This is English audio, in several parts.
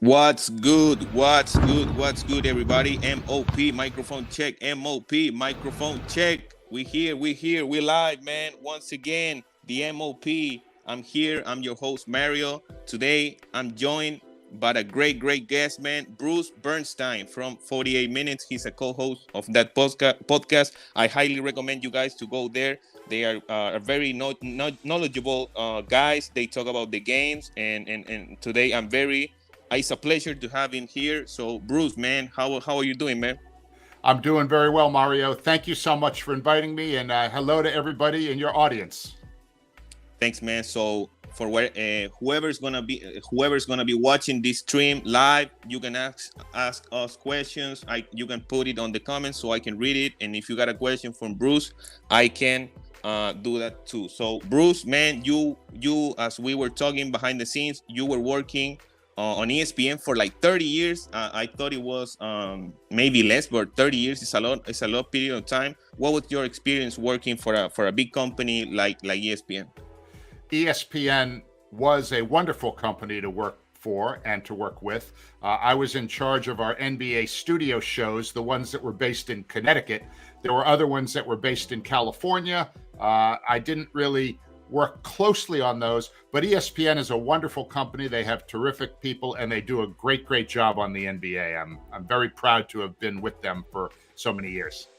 What's good? What's good? What's good, everybody? MOP microphone check. MOP microphone check. We live, man. Once again, the MOP. I'm here. I'm your host, Mario. Today, I'm joined by a great guest, man, Bruce Bernstein from 48 Minutes. He's a co-host of that podcast. I highly recommend you guys to go there. They are very knowledgeable guys. They talk about the games, and today it's a pleasure to have him here. So, Bruce, man, how are you doing, man? I'm doing very well, Mario. Thank you so much for inviting me, and hello to everybody in your audience. Thanks, man. So, for whoever's gonna be watching this stream live, you can ask us questions. You can put it on the comments so I can read it. And if you got a question from Bruce, I can do that too. So, Bruce, man, you as we were talking behind the scenes, you were working on ESPN for like 30 years. I thought it was maybe less, but 30 years is a lot. It's a lot period of time. What was your experience working for a big company like ESPN? ESPN was a wonderful company to work for and to work with. I was in charge of our NBA studio shows, the ones that were based in Connecticut. There were other ones that were based in California. I didn't really work closely on those, but ESPN is a wonderful company. They have terrific people and they do a great job on the NBA. I'm very proud to have been with them for so many years.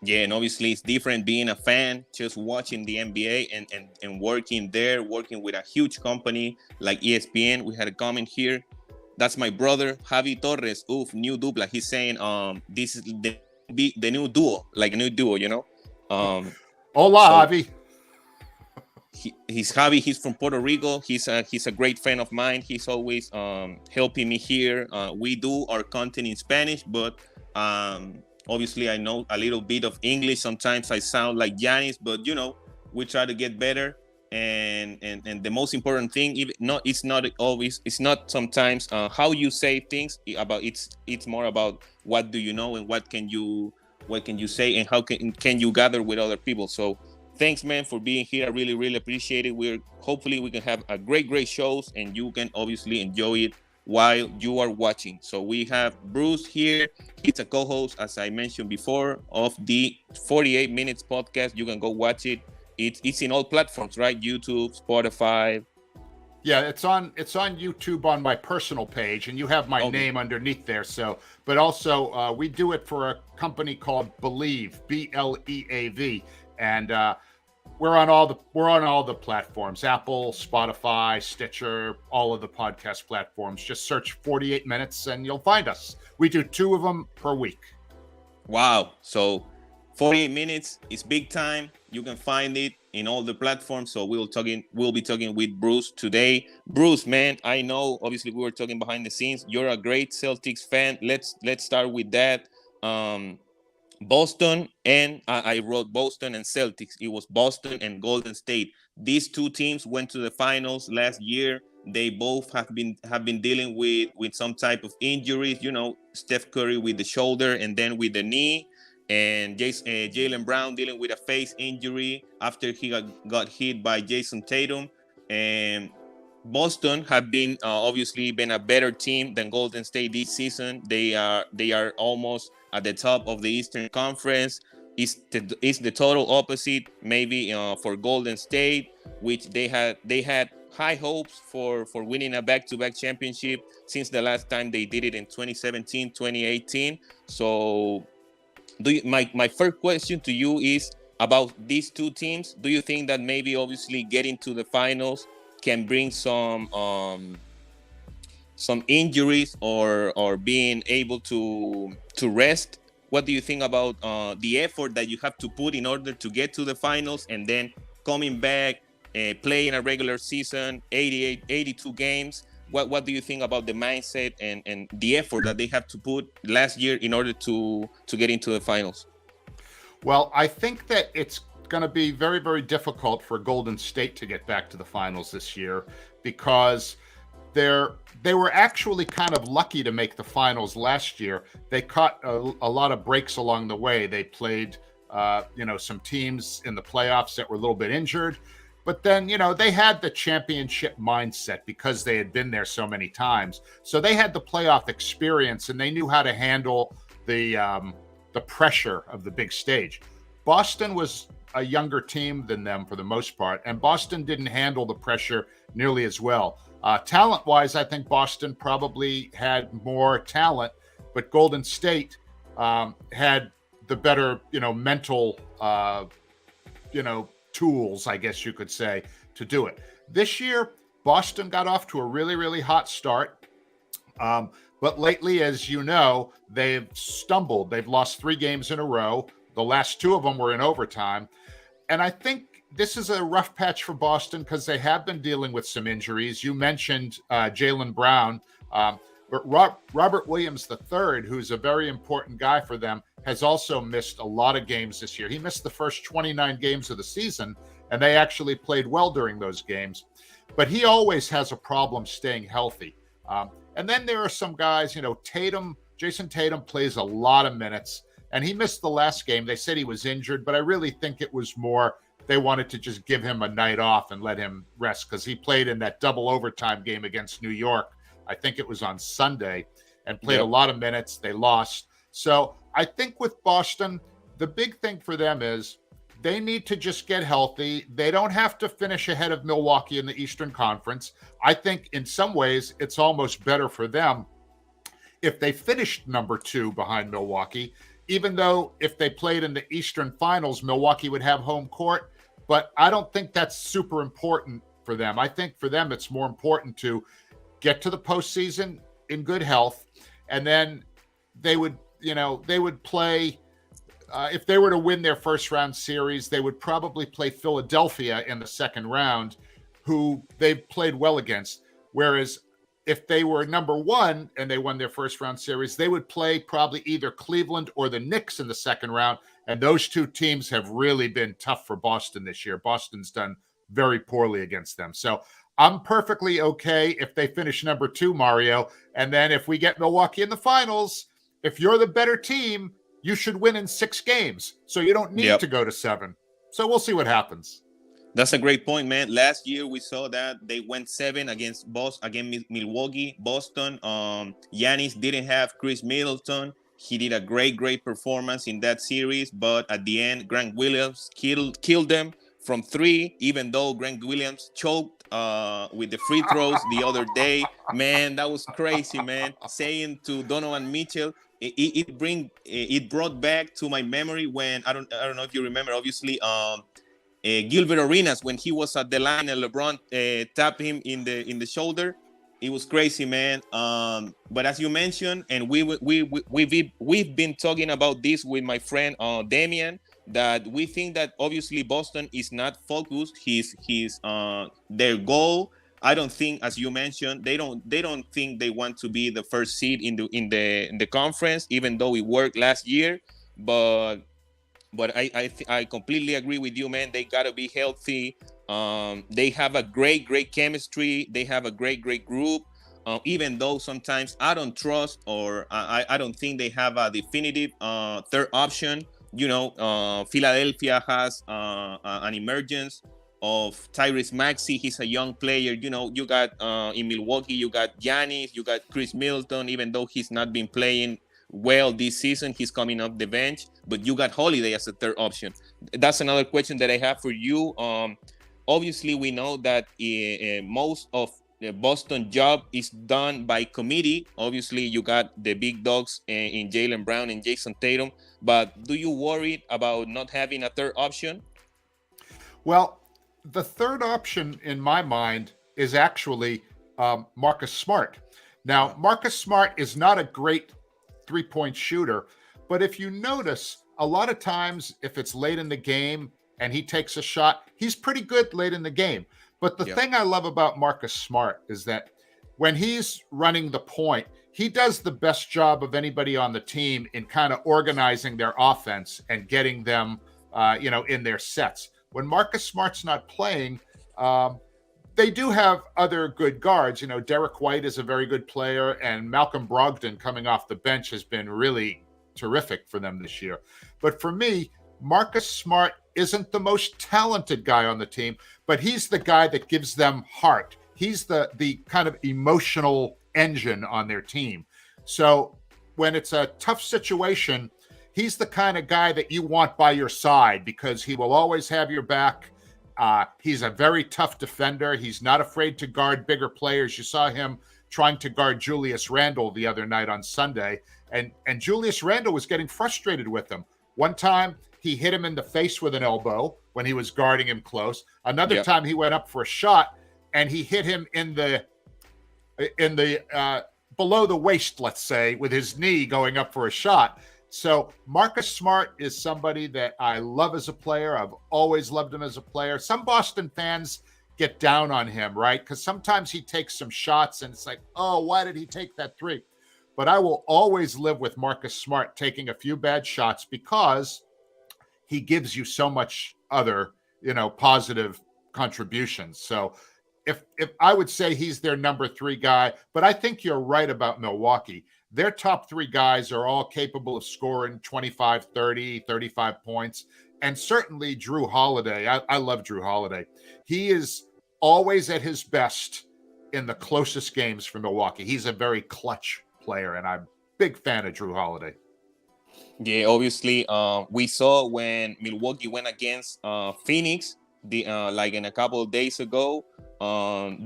Yeah, and obviously it's different being a fan, just watching the NBA and working there, working with a huge company like ESPN. We had a comment here. That's my brother, Javi Torres. Oof, new dupla. He's saying this is the new duo, like a new duo, you know? Hola, so Javi. He's Javi. He's from Puerto Rico. He's a great friend of mine. He's always helping me here. We do our content in Spanish, but obviously I know a little bit of English. Sometimes I sound like Giannis, but we try to get better. And the most important thing, it's not sometimes how you say things about. It's more about what do you know and what can you say and how can you gather with other people. So thanks, man, for being here. I really appreciate it. Hopefully we can have a great shows and you can obviously enjoy it while you are watching. So we have Bruce here. He's a co-host, as I mentioned before, of the 48 Minutes podcast. You can go watch it. It's in all platforms, right? YouTube, Spotify. Yeah, it's on YouTube on my personal page, and you have my name underneath there. So, but also we do it for a company called Believe, BLEAV, and we're on all the platforms: Apple, Spotify, Stitcher, all of the podcast platforms. Just search 48 Minutes, and you'll find us. We do 2 of them per week. Wow! So 48 Minutes is big time. You can find it in all the platforms. So we'll be talking with Bruce today. Bruce, man, I know obviously we were talking behind the scenes. You're a great Celtics fan. Let's start with that. Boston, and I wrote Boston and Celtics. It was Boston and Golden State. These 2 teams went to the finals last year. They both have been dealing with some type of injuries. Steph Curry with the shoulder and then with the knee, and Jaylen Brown dealing with a face injury after he got hit by Jason Tatum. And Boston have been obviously been a better team than Golden State this season. They are almost at the top of the Eastern Conference. It's the total opposite maybe for Golden State, which they had high hopes for winning a back-to-back championship since the last time they did it in 2017, 2018. So my first question to you is about these 2 teams. Do you think that maybe obviously getting to the finals can bring some injuries or being able to rest? What do you think about the effort that you have to put in order to get to the finals and then coming back, playing a regular season, 82 games? What do you think about the mindset and the effort that they have to put last year in order to get into the finals? Well, I think that it's going to be very difficult for Golden State to get back to the finals this year because they were actually kind of lucky to make the finals last year. They caught a lot of breaks along the way. They played some teams in the playoffs that were a little bit injured, But then, they had the championship mindset because they had been there so many times. So they had the playoff experience and they knew how to handle the pressure of the big stage. Boston was a younger team than them for the most part, and Boston didn't handle the pressure nearly as well. Talent-wise, I think Boston probably had more talent, but Golden State had the better, mental, tools, I guess you could say, to do it. This year, Boston got off to a really, really hot start. But lately, as you know, they've stumbled. They've lost 3 games in a row. The last 2 of them were in overtime. And I think this is a rough patch for Boston because they have been dealing with some injuries. You mentioned Jaylen Brown, but Robert Williams III, who's a very important guy for them, has also missed a lot of games this year. He missed the first 29 games of the season, and they actually played well during those games. But he always has a problem staying healthy. And then there are some guys, Jason Tatum plays a lot of minutes, and he missed the last game. They said he was injured, but I really think it was more they wanted to just give him a night off and let him rest because he played in that double overtime game against New York. I think it was on Sunday, and played a lot of minutes. They lost. So I think with Boston, the big thing for them is they need to just get healthy. They don't have to finish ahead of Milwaukee in the Eastern Conference. I think in some ways it's almost better for them if they finished number 2 behind Milwaukee, even though if they played in the Eastern Finals, Milwaukee would have home court. But I don't think that's super important for them. I think for them, it's more important to get to the postseason in good health. And then they would play, if they were to win their first round series, they would probably play Philadelphia in the second round, who they've played well against. Whereas if they were number 1 and they won their first round series, they would play probably either Cleveland or the Knicks in the second round. And those 2 teams have really been tough for Boston this year. Boston's done very poorly against them. So I'm perfectly okay if they finish number 2, Mario. And then if we get Milwaukee in the finals, if you're the better team, you should win in 6 games. So you don't need to go to 7. So we'll see what happens. That's a great point, man. Last year we saw that they went 7 against Milwaukee, Boston. Giannis didn't have Chris Middleton. He did a great performance in that series, but at the end, Grant Williams killed them from 3, even though Grant Williams choked with the free throws the other day. Man, that was crazy, man. Saying to Donovan Mitchell, it brought back to my memory when I don't know if you remember, obviously, Gilbert Arenas, when he was at the line and LeBron tapped him in the shoulder. It was crazy, man. But as you mentioned, and we've been talking about this with my friend Damian, that we think that obviously Boston is not focused. Their goal. I don't think, as you mentioned, they don't think they want to be the first seed in the conference, even though it worked last year. But I completely agree with you, man. They gotta be healthy. They have a great chemistry. They have a great group. Even though sometimes I don't trust or I don't think they have a definitive third option. Philadelphia has an emergence of Tyrese Maxey. He's a young player. You got in Milwaukee, you got Giannis, you got Chris Middleton. Even though he's not been playing well this season, he's coming off the bench. But you got Holiday as a third option. That's another question that I have for you. Obviously, we know that most of the Boston job is done by committee. Obviously, you got the big dogs in Jaylen Brown and Jason Tatum. But do you worry about not having a third option? Well, the third option in my mind is actually Marcus Smart. Now, Marcus Smart is not a great three-point shooter, but if you notice, a lot of times if it's late in the game and he takes a shot, he's pretty good late in the game. But the thing I love about Marcus Smart is that when he's running the point, he does the best job of anybody on the team in kind of organizing their offense and getting them, in their sets. When Marcus Smart's not playing, they do have other good guards. Derek White is a very good player, and Malcolm Brogdon coming off the bench has been really terrific for them this year. But for me, Marcus Smart isn't the most talented guy on the team, but he's the guy that gives them heart. He's the kind of emotional engine on their team. So when it's a tough situation, he's the kind of guy that you want by your side because he will always have your back. He's a very tough defender. He's not afraid to guard bigger players. You saw him trying to guard Julius Randle the other night on Sunday, and Julius Randle was getting frustrated with him. One time, he hit him in the face with an elbow when he was guarding him close. Another time, he went up for a shot, and he hit him in the below the waist, let's say, with his knee going up for a shot. So Marcus Smart is somebody that I love as a player. I've always loved him as a player. Some Boston fans get down on him, right? Because sometimes he takes some shots and it's like, oh, why did he take that three? But I will always live with Marcus Smart taking a few bad shots because he gives you so much other, positive contributions. So if I would say he's their number 3 guy, but I think you're right about Milwaukee. Their top 3 guys are all capable of scoring 25, 30, 35 points. And certainly Drew Holiday. I love Drew Holiday. He is always at his best in the closest games for Milwaukee. He's a very clutch player, and I'm a big fan of Drew Holiday. Yeah, obviously, we saw when Milwaukee went against Phoenix, like in a couple of days ago.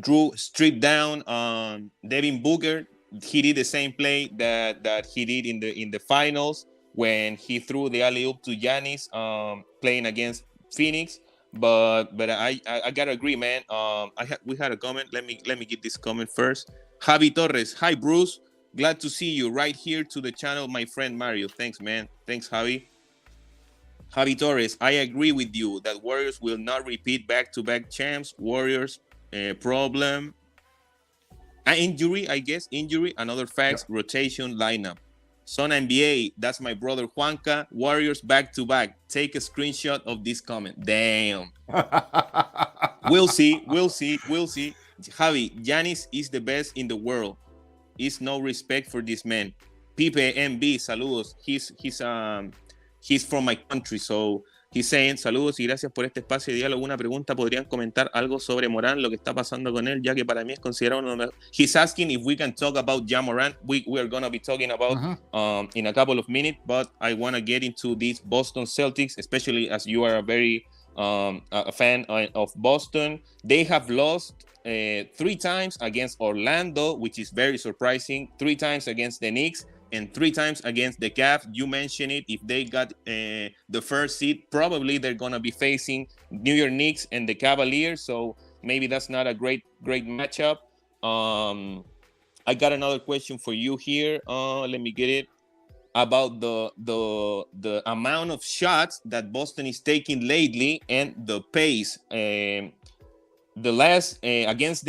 Drew stripped down Devin Booker. He did the same play that he did in the finals when he threw the alley-oop to Giannis playing against Phoenix. But I gotta agree, man. We had a comment. Let me get this comment first. Javi Torres. Hi, Bruce. Glad to see you right here to the channel, my friend Mario. Thanks, man. Thanks, Javi. Javi Torres. I agree with you that Warriors will not repeat back-to-back champs. Warriors problem. Injury, I guess. Injury. Another facts. Yeah. Rotation lineup. Son NBA, that's my brother Juanca. Warriors back-to-back. Take a screenshot of this comment. Damn. We'll see. Javi, Giannis is the best in the world. Is no respect for this man. Pipe MB, saludos. He's from my country, so he's saying saludos y gracias por este espacio de diálogo. Una pregunta, ¿podrían comentar algo sobre Morán, lo que está pasando con él, ya que para mí es considerado uno de los mejores? He's asking if we can talk about Ja Morant. We are going to be talking about in a couple of minutes, but I want to get into these Boston Celtics, especially as you are a very a fan of Boston. They have lost 3 times against Orlando, which is very surprising, 3 times against the Knicks, and 3 times against the Cavs. You mentioned it. If they got the first seed, probably they're going to be facing New York Knicks and the Cavaliers. So maybe that's not a great matchup. I got another question for you here. Let me get it. About the amount of shots that Boston is taking lately and the pace. The last against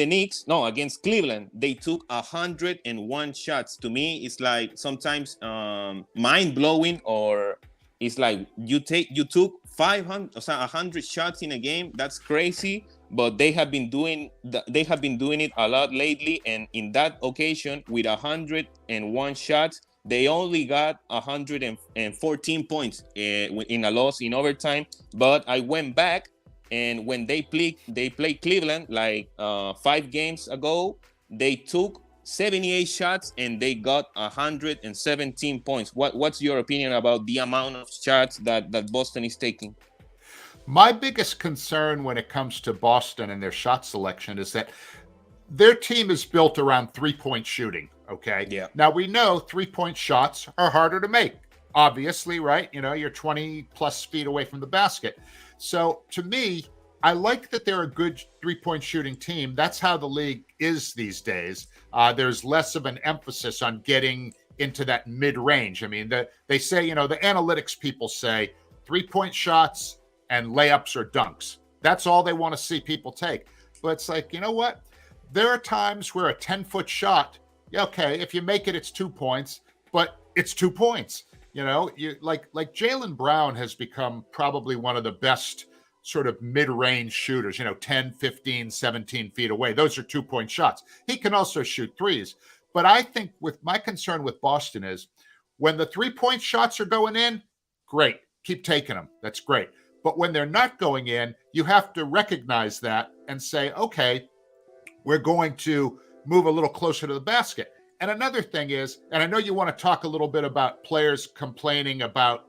Cleveland, they took 101 shots. To me, it's like sometimes mind-blowing, or it's like you took 100 shots in a game. That's crazy. But they have been doing it a lot lately, and in that occasion, with 101 shots, they only got 114 points in a loss in overtime. But I went back. And when they played Cleveland like 5 games ago, they took 78 shots and they got 117 points. What's your opinion about the amount of shots that Boston is taking? My biggest concern when it comes to Boston and their shot selection is that their team is built around 3-point shooting. Okay. Yeah. Now we know 3-point shots are harder to make. Obviously, right? You're 20 plus feet away from the basket. So to me, I like that they're a good 3-point shooting team. That's how the league is these days. There's less of an emphasis on getting into that mid-range. I mean, they say, the analytics people say 3-point shots and layups or dunks. That's all they want to see people take. But it's like, you know what? There are times where a 10-foot shot, okay, if you make it, it's 2 points, but it's 2 points. Like Jaylen Brown has become probably one of the best sort of mid-range shooters, 10, 15, 17 feet away. Those are 2-point shots. He can also shoot threes. But I think with my concern with Boston is when the 3-point shots are going in, great. Keep taking them. That's great. But when they're not going in, you have to recognize that and say, okay, we're going to move a little closer to the basket. And another thing is, and I know you want to talk a little bit about players complaining about,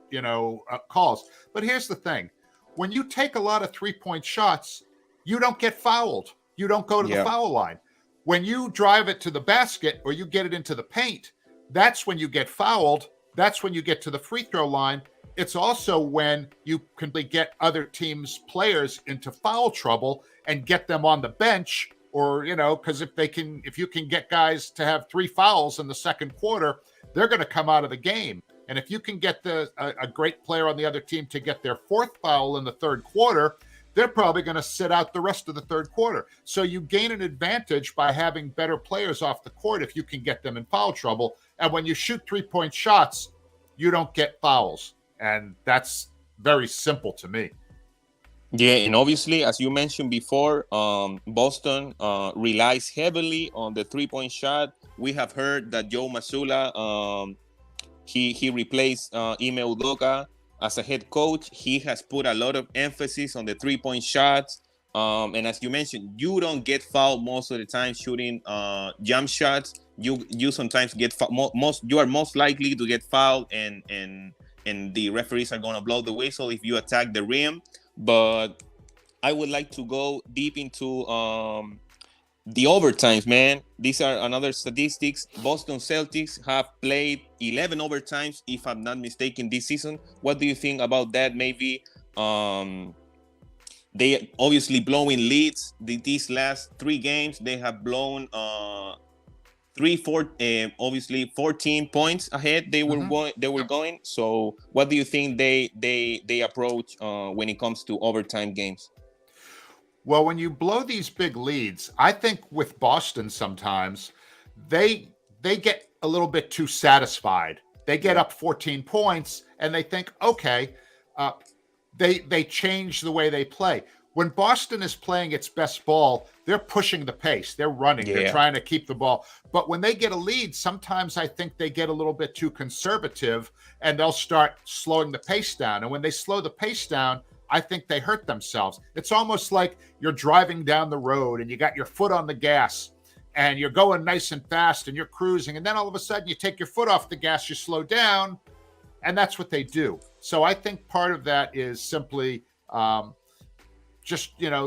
calls, but here's the thing. When you take a lot of three-point shots, you don't get fouled. You don't go to the foul line. When you drive it to the basket or you get it into the paint, that's when you get fouled. That's when you get to the free throw line. It's also when you can get other teams' players into foul trouble and get them on the bench, or, because if you can get guys to have 3 fouls in the second quarter, they're going to come out of the game. And if you can get a great player on the other team to get their 4th foul in the third quarter, they're probably going to sit out the rest of the third quarter. So you gain an advantage by having better players off the court if you can get them in foul trouble. And when you shoot 3-point shots, you don't get fouls. And that's very simple to me. Yeah, and obviously, as you mentioned before, Boston relies heavily on the 3-point shot. We have heard that Joe Mazzulla, he replaced Ime Udoka as a head coach. He has put a lot of emphasis on the 3-point shots. And as you mentioned, you don't get fouled most of the time shooting jump shots. You sometimes get you are most likely to get fouled, and the referees are going to blow the whistle if you attack the rim. But I would like to go deep into the overtimes, man. These are another statistics. Boston Celtics have played 11 overtimes, if I'm not mistaken, this season. What do you think about that? Maybe they obviously blowing leads. These last 3 games, they have blown obviously 14 points ahead. They were going. So what do you think they approach when it comes to overtime games? Well, when you blow these big leads, I think with Boston sometimes they get a little bit too satisfied. They get up 14 points and they think, okay, they change the way they play. When Boston is playing its best ball, they're pushing the pace. They're running. Yeah. They're trying to keep the ball. But when they get a lead, sometimes I think they get a little bit too conservative and they'll start slowing the pace down. And when they slow the pace down, I think they hurt themselves. It's almost like you're driving down the road and you got your foot on the gas and you're going nice and fast and you're cruising. And then all of a sudden you take your foot off the gas, you slow down, and that's what they do. So I think part of that is simply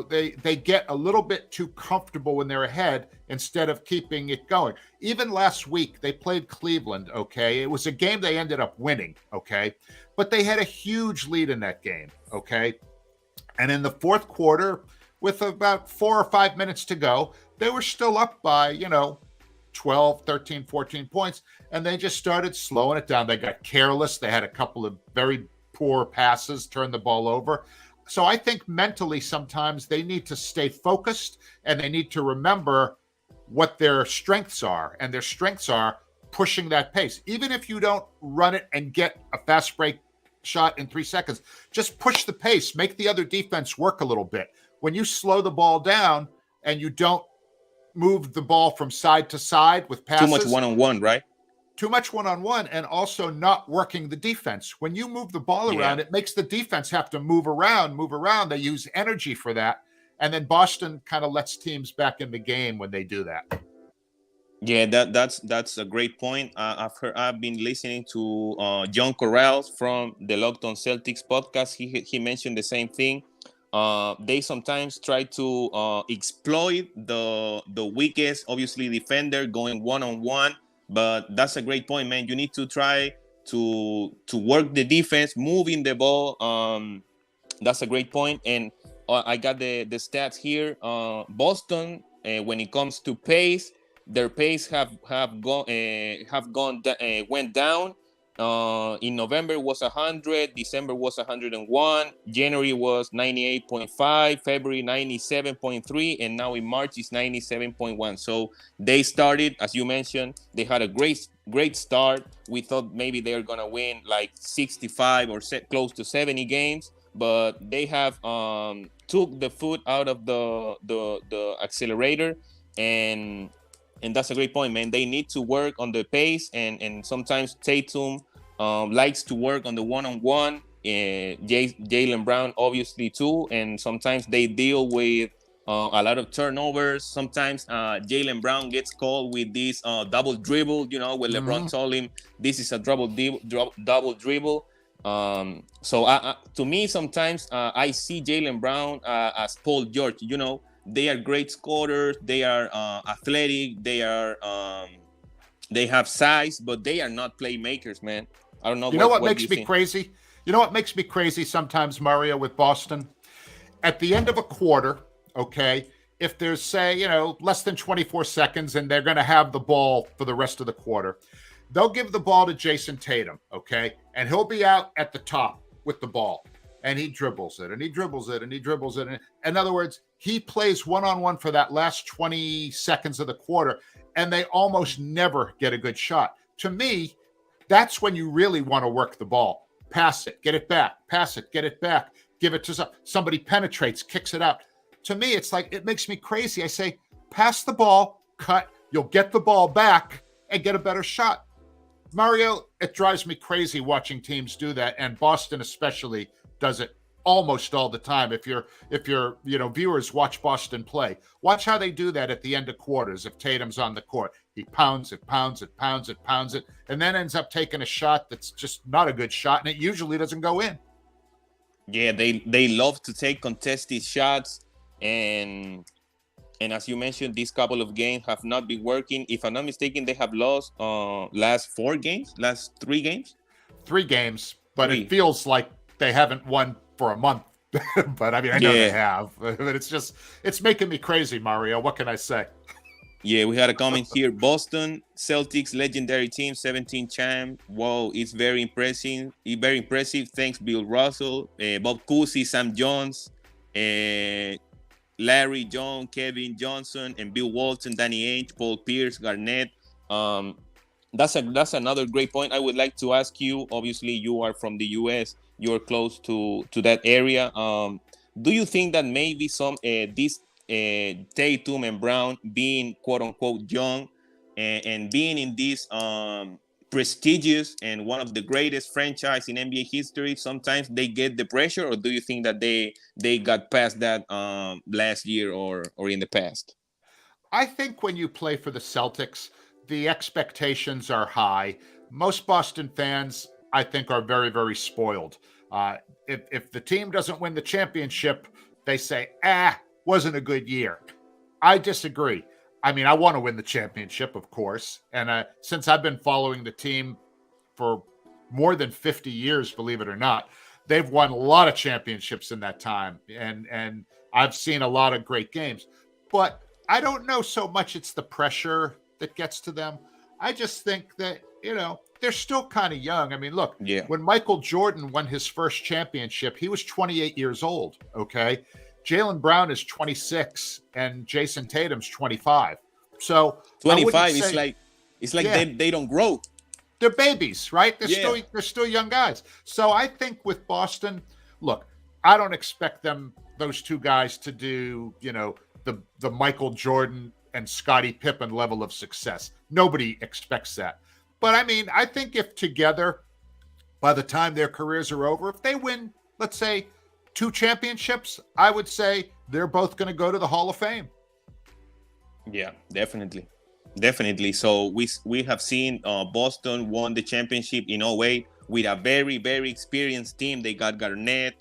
they get a little bit too comfortable when they're ahead instead of keeping it going. Even last week, they played Cleveland, okay? It was a game they ended up winning, okay? But they had a huge lead in that game, okay? And in the fourth quarter, with about 4 or 5 minutes to go, they were still up by, 12, 13, 14 points, and they just started slowing it down. They got careless. They had a couple of very poor passes, turned the ball over. So I think mentally sometimes they need to stay focused and they need to remember what their strengths are. And their strengths are pushing that pace. Even if you don't run it and get a fast break shot in 3 seconds, just push the pace, make the other defense work a little bit. When you slow the ball down and you don't move the ball from side to side with passes. Too much one-on-one, right? Too much one-on-one, and also not working the defense. When you move the ball around, it makes the defense have to move around. They use energy for that. And then Boston kind of lets teams back in the game when they do that. Yeah, that's a great point. I've been listening to John Corrales from the Locked On Celtics podcast. He mentioned the same thing. They sometimes try to exploit the weakest, obviously, defender going one-on-one. But that's a great point, man. You need to try to work the defense, moving the ball. That's a great point. And I got the stats here. Boston, when it comes to pace, their pace went down. In November was 100, December was 101, January was 98.5, February 97.3, and now in March is 97.1. So they started, as you mentioned, they had a great start. We thought maybe they're gonna win like 65 or close to 70 games, but they have took the foot out of the accelerator, and that's a great point, man. They need to work on the pace, and sometimes Tatum likes to work on the one-on-one. Jaylen Brown obviously too, and sometimes they deal with a lot of turnovers. Sometimes Jaylen Brown gets called with this double dribble, when LeBron told him this is a double dribble. So to me, sometimes I see Jaylen Brown as Paul George. They are great scorers. They are athletic. They have size, but they are not playmakers, man. I don't know. You know what what do makes you me think? crazy? You know what makes me crazy sometimes, Mario, with Boston? At the end of a quarter, okay, if there's, say, less than 24 seconds and they're going to have the ball for the rest of the quarter, they'll give the ball to Jason Tatum, okay, and he'll be out at the top with the ball, and he dribbles it, and he dribbles it, and he dribbles it. In other words, he plays one-on-one for that last 20 seconds of the quarter, and they almost never get a good shot. To me, that's when you really want to work the ball. Pass it, get it back, pass it, get it back, give it to somebody, penetrates, kicks it out. To me, it's like, it makes me crazy. I say, pass the ball, cut, you'll get the ball back and get a better shot. Mario, it drives me crazy watching teams do that, and Boston especially does it almost all the time. If your viewers watch Boston play, watch how they do that at the end of quarters. If Tatum's on the court, he pounds it, and then ends up taking a shot that's just not a good shot, and it usually doesn't go in. Yeah, they love to take contested shots, and as you mentioned, these couple of games have not been working. If I'm not mistaken, they have lost last 3 games. 3 games, but it feels like they haven't won for a month. But I mean, I know they have. But it's making me crazy, Mario. What can I say? Yeah, we had a comment here. Boston Celtics legendary team, 17 champ. Wow, it's very impressive. Very impressive. Thanks, Bill Russell, Bob Cousy, Sam Jones, Larry John, Kevin Johnson, and Bill Walton, Danny Ainge, Paul Pierce, Garnett. That's another great point. I would like to ask you. Obviously, you are from the U.S. You're close to that area. Do you think that maybe this Tatum and Brown being quote unquote young and being in this prestigious and one of the greatest franchise in NBA history, sometimes they get the pressure, or do you think that they got past that last year or in the past? I think when you play for the Celtics, the expectations are high. Most Boston fans, I think, are very, very spoiled. If the team doesn't win the championship, they say, wasn't a good year. I disagree. I mean, I want to win the championship, of course. And since I've been following the team for more than 50 years, believe it or not, they've won a lot of championships in that time. And I've seen a lot of great games. But I don't know so much it's the pressure that gets to them. I just think that, they're still kind of young. I mean, look, when Michael Jordan won his first championship, he was 28 years old, okay? Jaylen Brown is 26 and Jason Tatum's 25. So 25 is like they don't grow. They're babies, right? They're still young guys. So I think with Boston, look, I don't expect those two guys to do, the Michael Jordan and Scottie Pippen level of success. Nobody expects that. But I mean, I think if together, by the time their careers are over, if they win, let's say, 2 championships, I would say they're both going to go to the Hall of Fame. Yeah, definitely. So we have seen Boston won the championship in 2008 with a very, very experienced team. They got Garnett.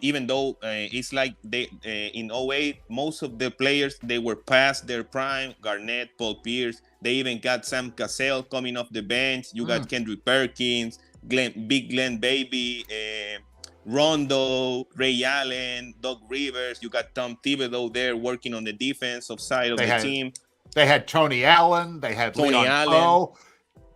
Even though it's like they in 2008, most of the players, they were past their prime. Garnett, Paul Pierce. They even got Sam Cassell coming off the bench. You got Kendrick Perkins, Big Glenn Baby, Rondo, Ray Allen, Doug Rivers. You got Tom Thibodeau there working on the defensive side of the team. They had Tony Allen. They had Leon Poe,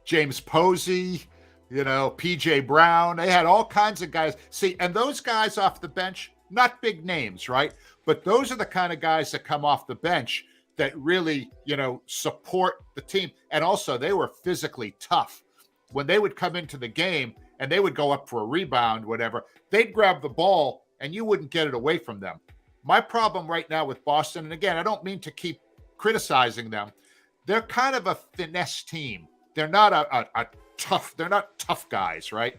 James Posey, PJ Brown. They had all kinds of guys. See, and those guys off the bench, not big names, right? But those are the kind of guys that come off the bench that really, support the team. And also, they were physically tough. When they would come into the game and they would go up for a rebound, whatever, they'd grab the ball and you wouldn't get it away from them. My problem right now with Boston, and again, I don't mean to keep criticizing them, they're kind of a finesse team. They're not they're not tough guys, right?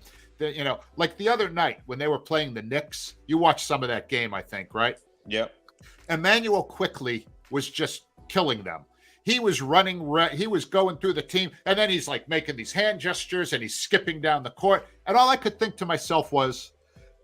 like the other night when they were playing the Knicks, you watched some of that game, I think, right? Yep. Emmanuel quickly was just killing them. He was running, he was going through the team, and then he's like making these hand gestures and he's skipping down the court. And all I could think to myself was,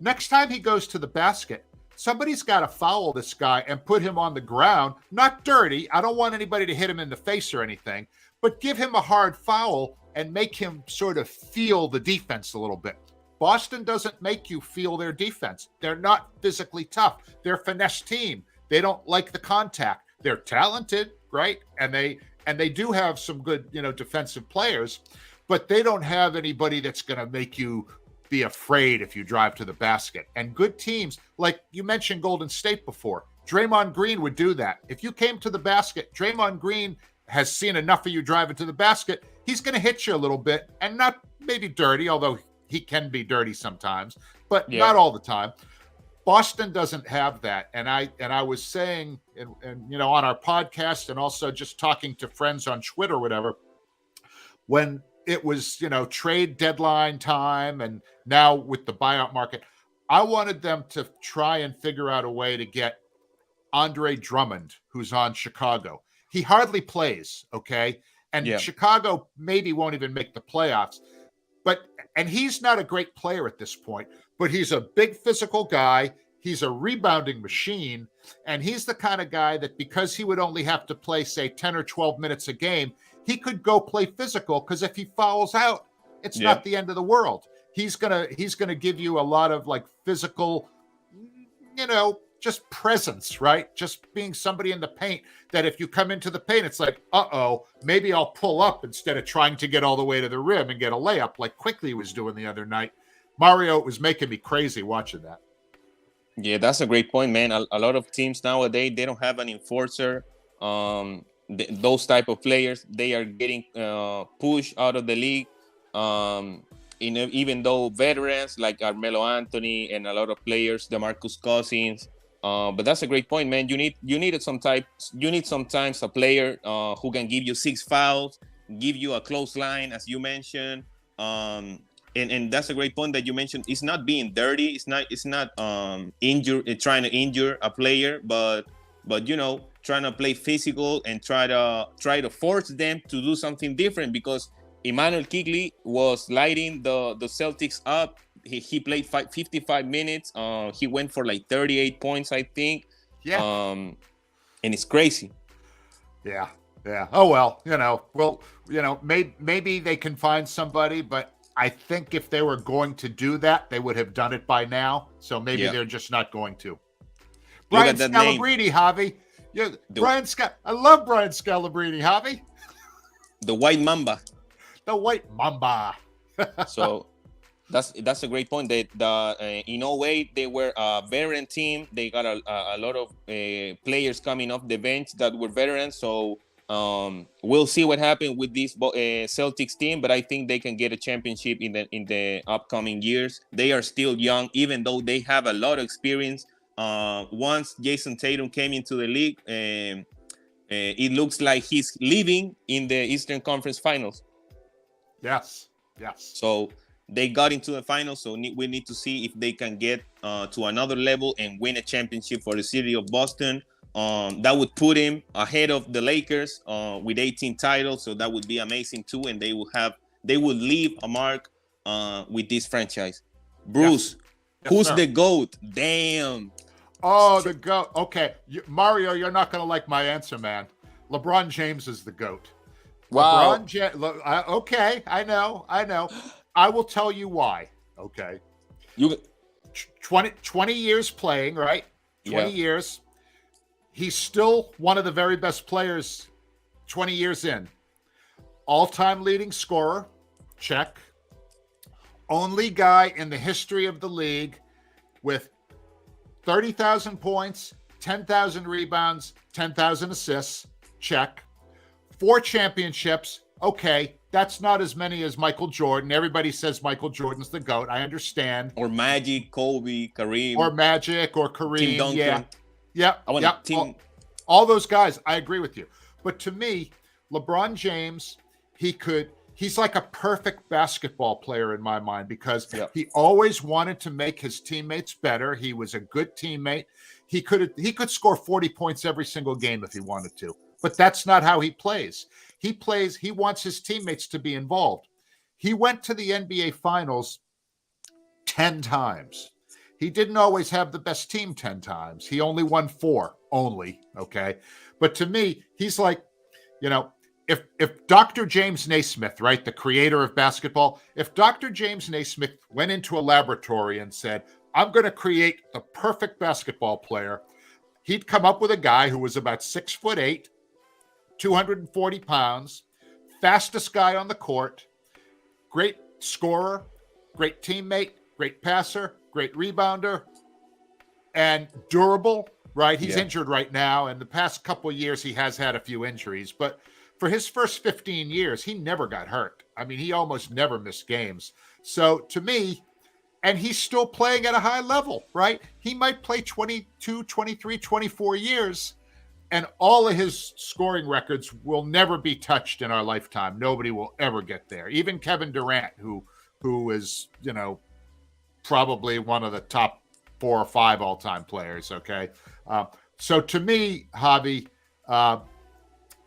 next time he goes to the basket, somebody's got to foul this guy and put him on the ground. Not dirty. I don't want anybody to hit him in the face or anything, but give him a hard foul and make him sort of feel the defense a little bit. Boston doesn't make you feel their defense. They're not physically tough. They're a finesse team. They don't like the contact. They're talented, right? And they do have some good, defensive players, but they don't have anybody that's going to make you be afraid if you drive to the basket. And good teams, like you mentioned Golden State before, Draymond Green would do that. If you came to the basket, Draymond Green has seen enough of you driving to the basket. He's going to hit you a little bit, and not maybe dirty, although he can be dirty sometimes, but not all the time. Boston doesn't have that. And I was saying, and on our podcast and also just talking to friends on Twitter or whatever, when it was, trade deadline time and now with the buyout market, I wanted them to try and figure out a way to get Andre Drummond, who's on Chicago. He hardly plays, okay? And Chicago maybe won't even make the playoffs. And he's not a great player at this point, but he's a big physical guy. He's a rebounding machine. And he's the kind of guy that because he would only have to play, say, 10 or 12 minutes a game, he could go play physical, because if he fouls out, it's not the end of the world. He's gonna give you a lot of like physical, just presence, right? Just being somebody in the paint that if you come into the paint, it's like, maybe I'll pull up instead of trying to get all the way to the rim and get a layup like Quickly was doing the other night. Mario, it was making me crazy watching that. Yeah, that's a great point, man. A lot of teams nowadays, they don't have an enforcer. Those type of players, they are getting pushed out of the league. Even though veterans like Carmelo Anthony and a lot of players, DeMarcus Cousins. But that's a great point, man. You need sometimes a player who can give you 6 fouls, give you a close line, as you mentioned. And that's a great point that you mentioned. It's not being dirty. It's not trying to injure a player, but trying to play physical and try to force them to do something different, because Emmanuel Quickly was lighting the Celtics up. He played 55 minutes. He went for like 38 points, I think. Yeah. And it's crazy. Yeah. Oh, well, maybe they can find somebody, but I think if they were going to do that, they would have done it by now. So maybe they're just not going to. Brian Scalabrine, Javi. I love Brian Scalabrine, Javi. The White Mamba. The White Mamba. So that's a great point. That in no way they were a veteran team. They got a lot of players coming off the bench that were veterans. So we'll see what happens with this Celtics team, but I think they can get a championship in the upcoming years. They are still young, even though they have a lot of experience. Once Jason Tatum came into the league, it looks like he's leaving in the Eastern Conference Finals. Yes. So they got into the finals, so we need to see if they can get to another level and win a championship for the city of Boston. That would put him ahead of the Lakers with 18 titles, so that would be amazing too, and they will leave a mark with this franchise. Bruce, who's the GOAT? Damn. Oh, the GOAT. Okay, Mario, you're not going to like my answer, man. LeBron James is the GOAT. Wow. Okay, I know. I will tell you why. Okay. 20 years playing, right? 20 years. He's still one of the very best players 20 years in. All-time leading scorer, check. Only guy in the history of the league with 30,000 points, 10,000 rebounds, 10,000 assists, check. 4 championships, okay, that's not as many as Michael Jordan. Everybody says Michael Jordan's the GOAT. I understand. Or Magic, Kobe, Kareem. Or Magic, or Kareem. Tim Duncan. Yeah. All those guys, I agree with you. But to me, LeBron James, he could he's like a perfect basketball player in my mind because Yeah. he always wanted to make his teammates better. He was a good teammate. He could score 40 points every single game if he wanted to, but that's not how he plays. He wants his teammates to be involved. He went to the NBA Finals 10 times. He didn't always have the best team 10 times. He only won 4, okay? But to me, he's like, you know, if Dr. James Naismith, right, the creator of basketball, if Dr. James Naismith went into a laboratory and said, I'm going to create the perfect basketball player, he'd come up with a guy who was about 6'8", 240 pounds, fastest guy on the court, great scorer, great teammate, great passer, great rebounder, and durable, right? He's injured right now, and the past couple of years he has had a few injuries, but for his first 15 years, he never got hurt. I mean, he almost never missed games. So to me, and he's still playing at a high level, right? He might play 22, 23, 24 years, and all of his scoring records will never be touched in our lifetime. Nobody will ever get there. Even Kevin Durant, who is, you know, probably one of the top 4 or 5 all-time players, okay? So to me, Javi,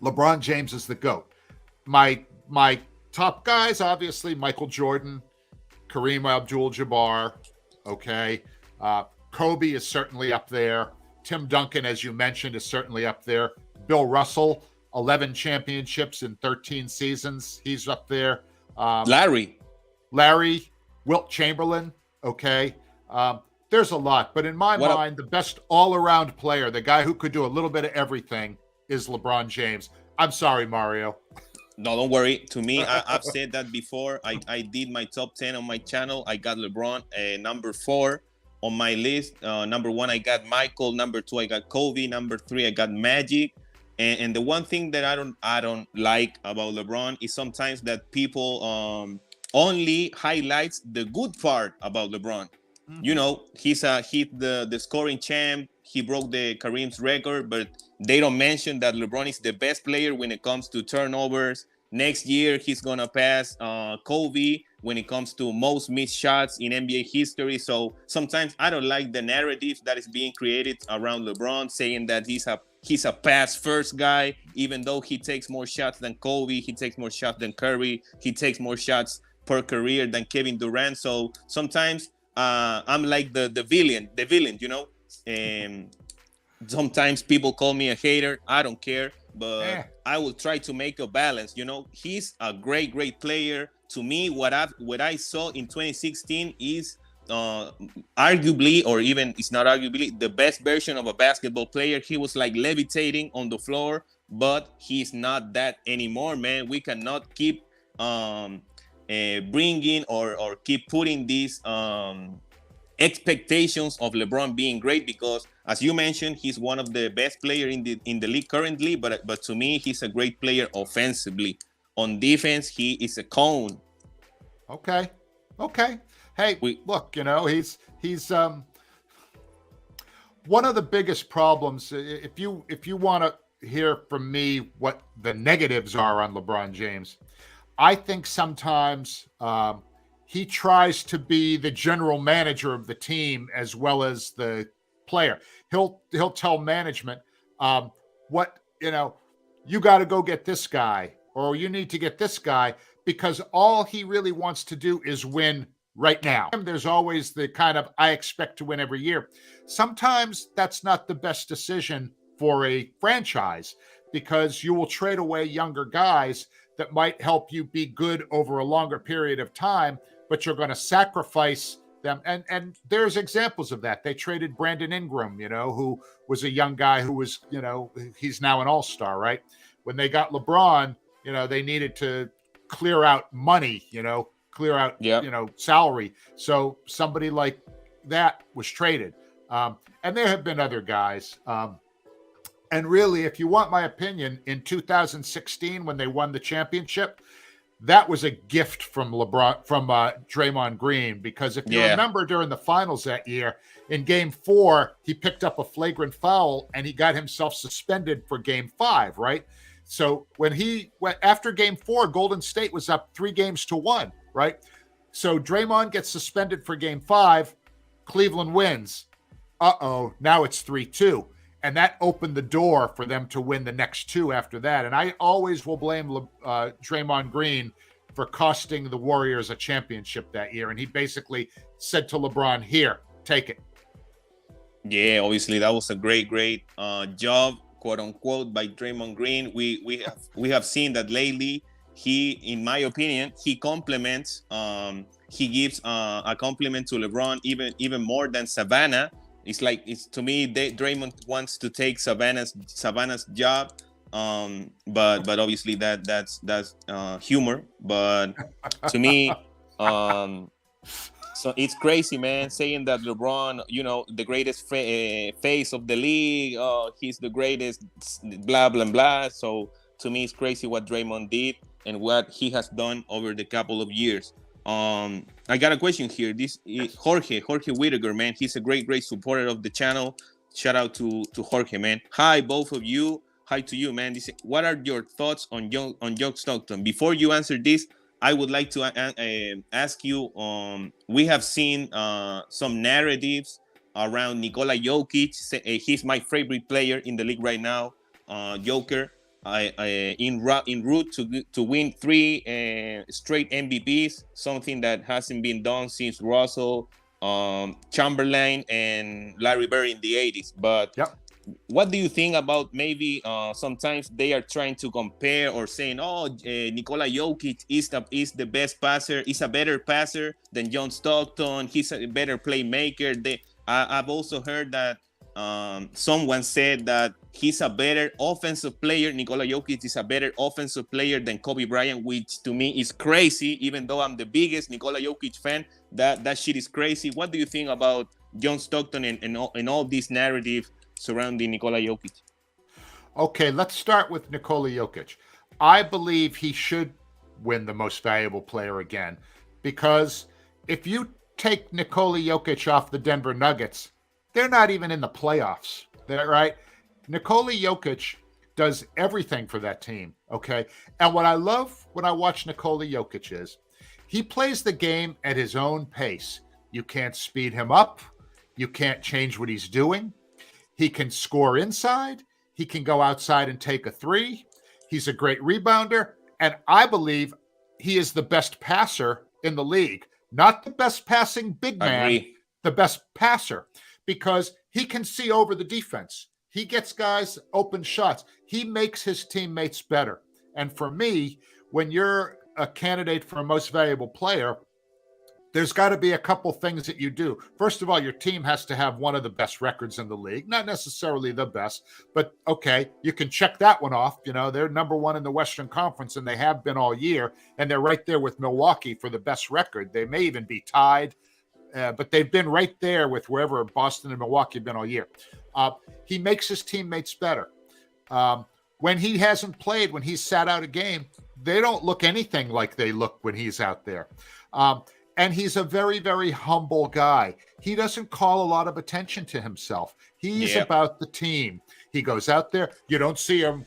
LeBron James is the GOAT. My top guys, obviously, Michael Jordan, Kareem Abdul-Jabbar, okay? Kobe is certainly up there. Tim Duncan, as you mentioned, is certainly up there. Bill Russell, 11 championships in 13 seasons. He's up there. Larry, Wilt Chamberlain, okay? There's a lot. But in my mind, the best all-around player, the guy who could do a little bit of everything, is LeBron James. I'm sorry, Mario. No, don't worry. To me, I've said that before. I did my top 10 on my channel. I got LeBron number 4 on my list. Number 1, I got Michael. Number 2, I got Kobe. Number 3, I got Magic. And the one thing that I don't like about LeBron is sometimes that people only highlights the good part about LeBron. Mm-hmm. You know, he's the scoring champ. He broke the Kareem's record, but they don't mention that LeBron is the best player when it comes to turnovers. Next year, he's going to pass Kobe when it comes to most missed shots in NBA history. So sometimes I don't like the narrative that is being created around LeBron, saying that he's a pass first guy, even though he takes more shots than Kobe, he takes more shots than Curry, he takes more shots per career than Kevin Durant. So sometimes I'm like the villain, you know. Sometimes people call me a hater. I don't care, but I will try to make a balance. You know, he's a great player. To me, what I saw in 2016 is arguably, or even it's not arguably, the best version of a basketball player. He was like levitating on the floor, but he's not that anymore, man. We cannot keep bringing or keep putting these expectations of LeBron being great, because as you mentioned, he's one of the best players in the league currently, but to me, he's a great player offensively. On defense, he is a cone. Okay. Hey, look, you know, he's one of the biggest problems. If you want to hear from me what the negatives are on LeBron James, I think sometimes he tries to be the general manager of the team as well as the player. He'll tell management, what, you know, you got to go get this guy, or you need to get this guy, because all he really wants to do is win right now. There's always the kind of, I expect to win every year. Sometimes that's not the best decision for a franchise, because you will trade away younger guys that might help you be good over a longer period of time, but you're going to sacrifice them. And there's examples of that. They traded Brandon Ingram, you know, who was a young guy who was, you know, he's now an all-star, right? When they got LeBron, you know, they needed to clear out money, you know, you know, salary. So somebody like that was traded. And there have been other guys. And really, if you want my opinion, in 2016, when they won the championship, that was a gift from Draymond Green, because if you remember during the finals that year, in game 4, he picked up a flagrant foul and he got himself suspended for game 5, right? So when he went after game 4, Golden State was up 3-1, right? So Draymond gets suspended for game 5. Cleveland wins. Now it's 3-2. And that opened the door for them to win the next 2 after that. And I always will blame Draymond Green for costing the Warriors a championship that year. And he basically said to LeBron, here, take it. Yeah, obviously that was a great job, quote unquote, by Draymond Green. We have seen that lately. He, in my opinion, he compliments. He gives a compliment to LeBron even more than Savannah. It's to me, Draymond wants to take Savannah's job. But obviously that's humor. But to me, so it's crazy, man, saying that LeBron, the greatest face of the league, he's the greatest, blah, blah, blah. So to me, it's crazy what Draymond did and what he has done over the couple of years. I got a question here. This Jorge Whittaker, man, he's a great supporter of the channel. Shout out to Jorge, man. Hi, both of you. Hi to you, man. What are your thoughts on John Stockton? Before you answer this, I would like to ask you, we have seen some narratives around Nikola Jokic. He's my favorite player in the league right now, Joker. In route to win 3 straight MVPs, something that hasn't been done since Russell, Chamberlain, and Larry Bird in the 80s. But yep. What do you think about maybe sometimes they are trying to compare or saying, Nikola Jokic is the best passer, is a better passer than John Stockton, he's a better playmaker. I've also heard that someone said that he's a better offensive player. Nikola Jokic is a better offensive player than Kobe Bryant, which to me is crazy, even though I'm the biggest Nikola Jokic fan. That shit is crazy. What do you think about John Stockton and all this narrative surrounding Nikola Jokic? Okay, let's start with Nikola Jokic. I believe he should win the most valuable player again, because if you take Nikola Jokic off the Denver Nuggets, they're not even in the playoffs. Right? Nikola Jokic does everything for that team, okay? And what I love when I watch Nikola Jokic is he plays the game at his own pace. You can't speed him up. You can't change what he's doing. He can score inside. He can go outside and take a 3. He's a great rebounder. And I believe he is the best passer in the league. Not the best passing big man, the best passer, because he can see over the defense. He gets guys open shots. He makes his teammates better. And for me, when you're a candidate for a most valuable player, there's got to be a couple things that you do. First of all, your team has to have one of the best records in the league. Not necessarily the best, but okay, you can check that one off. They're number 1 in the Western Conference, and they have been all year, and they're right there with Milwaukee for the best record. They may even be tied, but they've been right there with wherever Boston and Milwaukee have been all year. He makes his teammates better. When he hasn't played, when he's sat out a game, they don't look anything like they look when he's out there. And he's a very, very humble guy. He doesn't call a lot of attention to himself. He's about the team. He goes out there. You don't see him,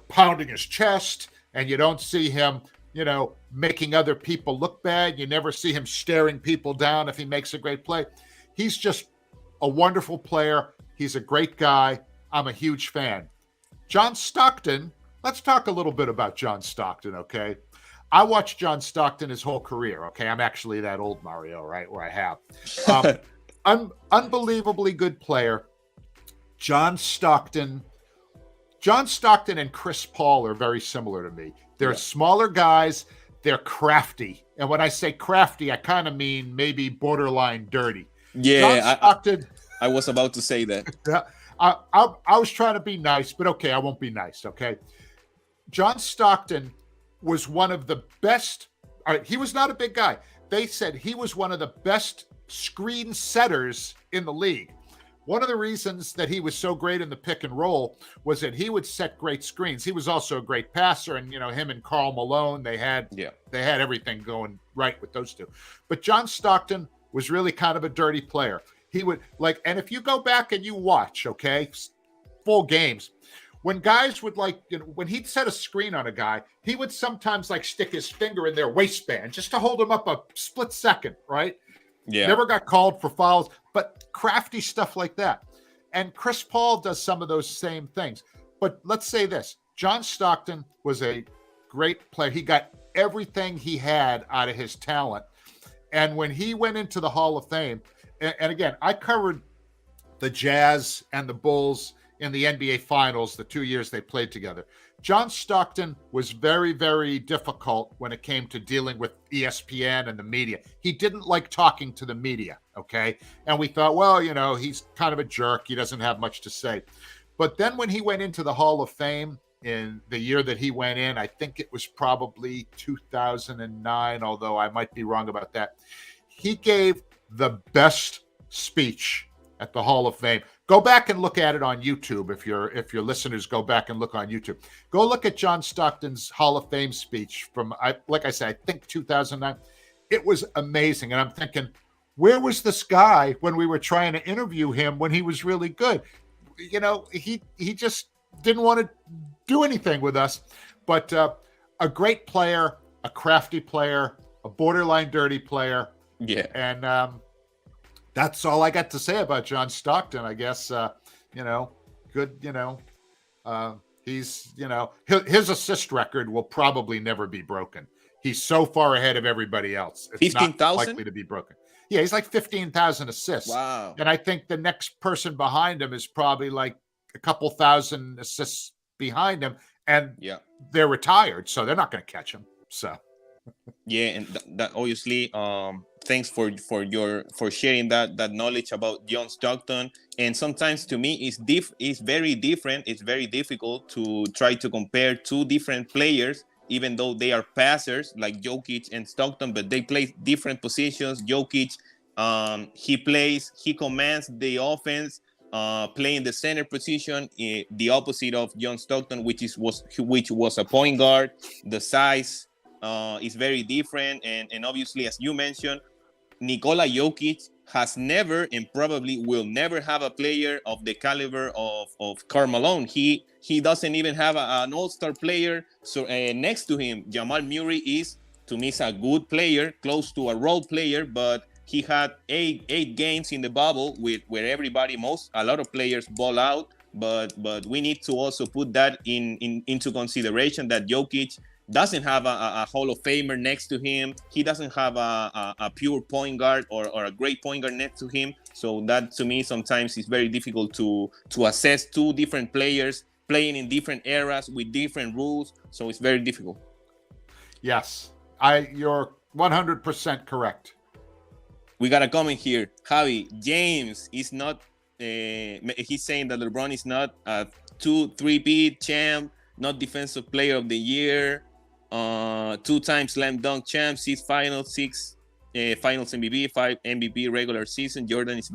pounding his chest, and you don't see him, making other people look bad. You never see him staring people down if he makes a great play. He's just a wonderful player. He's a great guy. I'm a huge fan. John Stockton, let's talk a little bit about John Stockton, okay? I watched John Stockton his whole career, okay? I'm actually that old, Mario, right, where I have. Unbelievably good player. John Stockton and Chris Paul are very similar to me. They're smaller guys. They're crafty. And when I say crafty, I kind of mean maybe borderline dirty. Yeah, John Stockton, I was about to say that. Yeah, I was trying to be nice, but okay, I won't be nice, okay? John Stockton was one of the best. All right, he was not a big guy. They said he was one of the best screen setters in the league. One of the reasons that he was so great in the pick and roll was that he would set great screens. He was also a great passer, and him and Karl Malone, they had everything going right with those two. But John Stockton was really kind of a dirty player. He would and if you go back and you watch, okay, full games, when guys would like, when he'd set a screen on a guy, he would sometimes like stick his finger in their waistband just to hold him up a split second, right? Yeah. Never got called for fouls, but crafty stuff like that. And Chris Paul does some of those same things. But let's say this, John Stockton was a great player. He got everything he had out of his talent. And when he went into the Hall of Fame, and again, I covered the Jazz and the Bulls in the NBA Finals, the 2 years they played together. John Stockton was very, very difficult when it came to dealing with ESPN and the media. He didn't like talking to the media, okay? And we thought, well, he's kind of a jerk. He doesn't have much to say. But then when he went into the Hall of Fame in the year that he went in, I think it was probably 2009, although I might be wrong about that. He gave the best speech at the Hall of Fame. Go back and look at it on YouTube. If your listeners go back and look on YouTube, go look at John Stockton's Hall of Fame speech from, like I said, I think 2009. It was amazing. And I'm thinking, where was this guy when we were trying to interview him when he was really good? He just didn't want to do anything with us. But a great player, a crafty player, a borderline dirty player. Yeah. And that's all I got to say about John Stockton, I guess. Good, he's, his assist record will probably never be broken. He's so far ahead of everybody else. It's 15,000? not likely to be broken. Yeah, he's like 15,000 assists. Wow. And I think the next person behind him is probably like a couple thousand assists behind him. And they're retired, so they're not going to catch him. So. Yeah, and that obviously, thanks for sharing that knowledge about John Stockton. And sometimes to me, it's very different. It's very difficult to try to compare two different players, even though they are passers like Jokic and Stockton, but they play different positions. Jokic, he commands the offense, playing the center position, the opposite of John Stockton, which was a point guard. The size is very different, and obviously, as you mentioned, Nikola Jokic has never and probably will never have a player of the caliber of Karl Malone. He doesn't even have an all-star player next to him. Jamal Murray is, to me, a good player, close to a role player, but he had eight games in the bubble where a lot of players ball out. But we need to also put that into consideration that Jokic doesn't have a Hall of Famer next to him. He doesn't have a pure point guard or a great point guard next to him. So that, to me, sometimes is very difficult to assess two different players playing in different eras with different rules. So it's very difficult. Yes, you're 100% correct. We got a comment here. Javi, James is not, he's saying that LeBron is not a 2-3-peat champ, not defensive player of the year, 2-time slam dunk champ, 6 finals, 6 finals MVP, 5 MVP regular season. Jordan is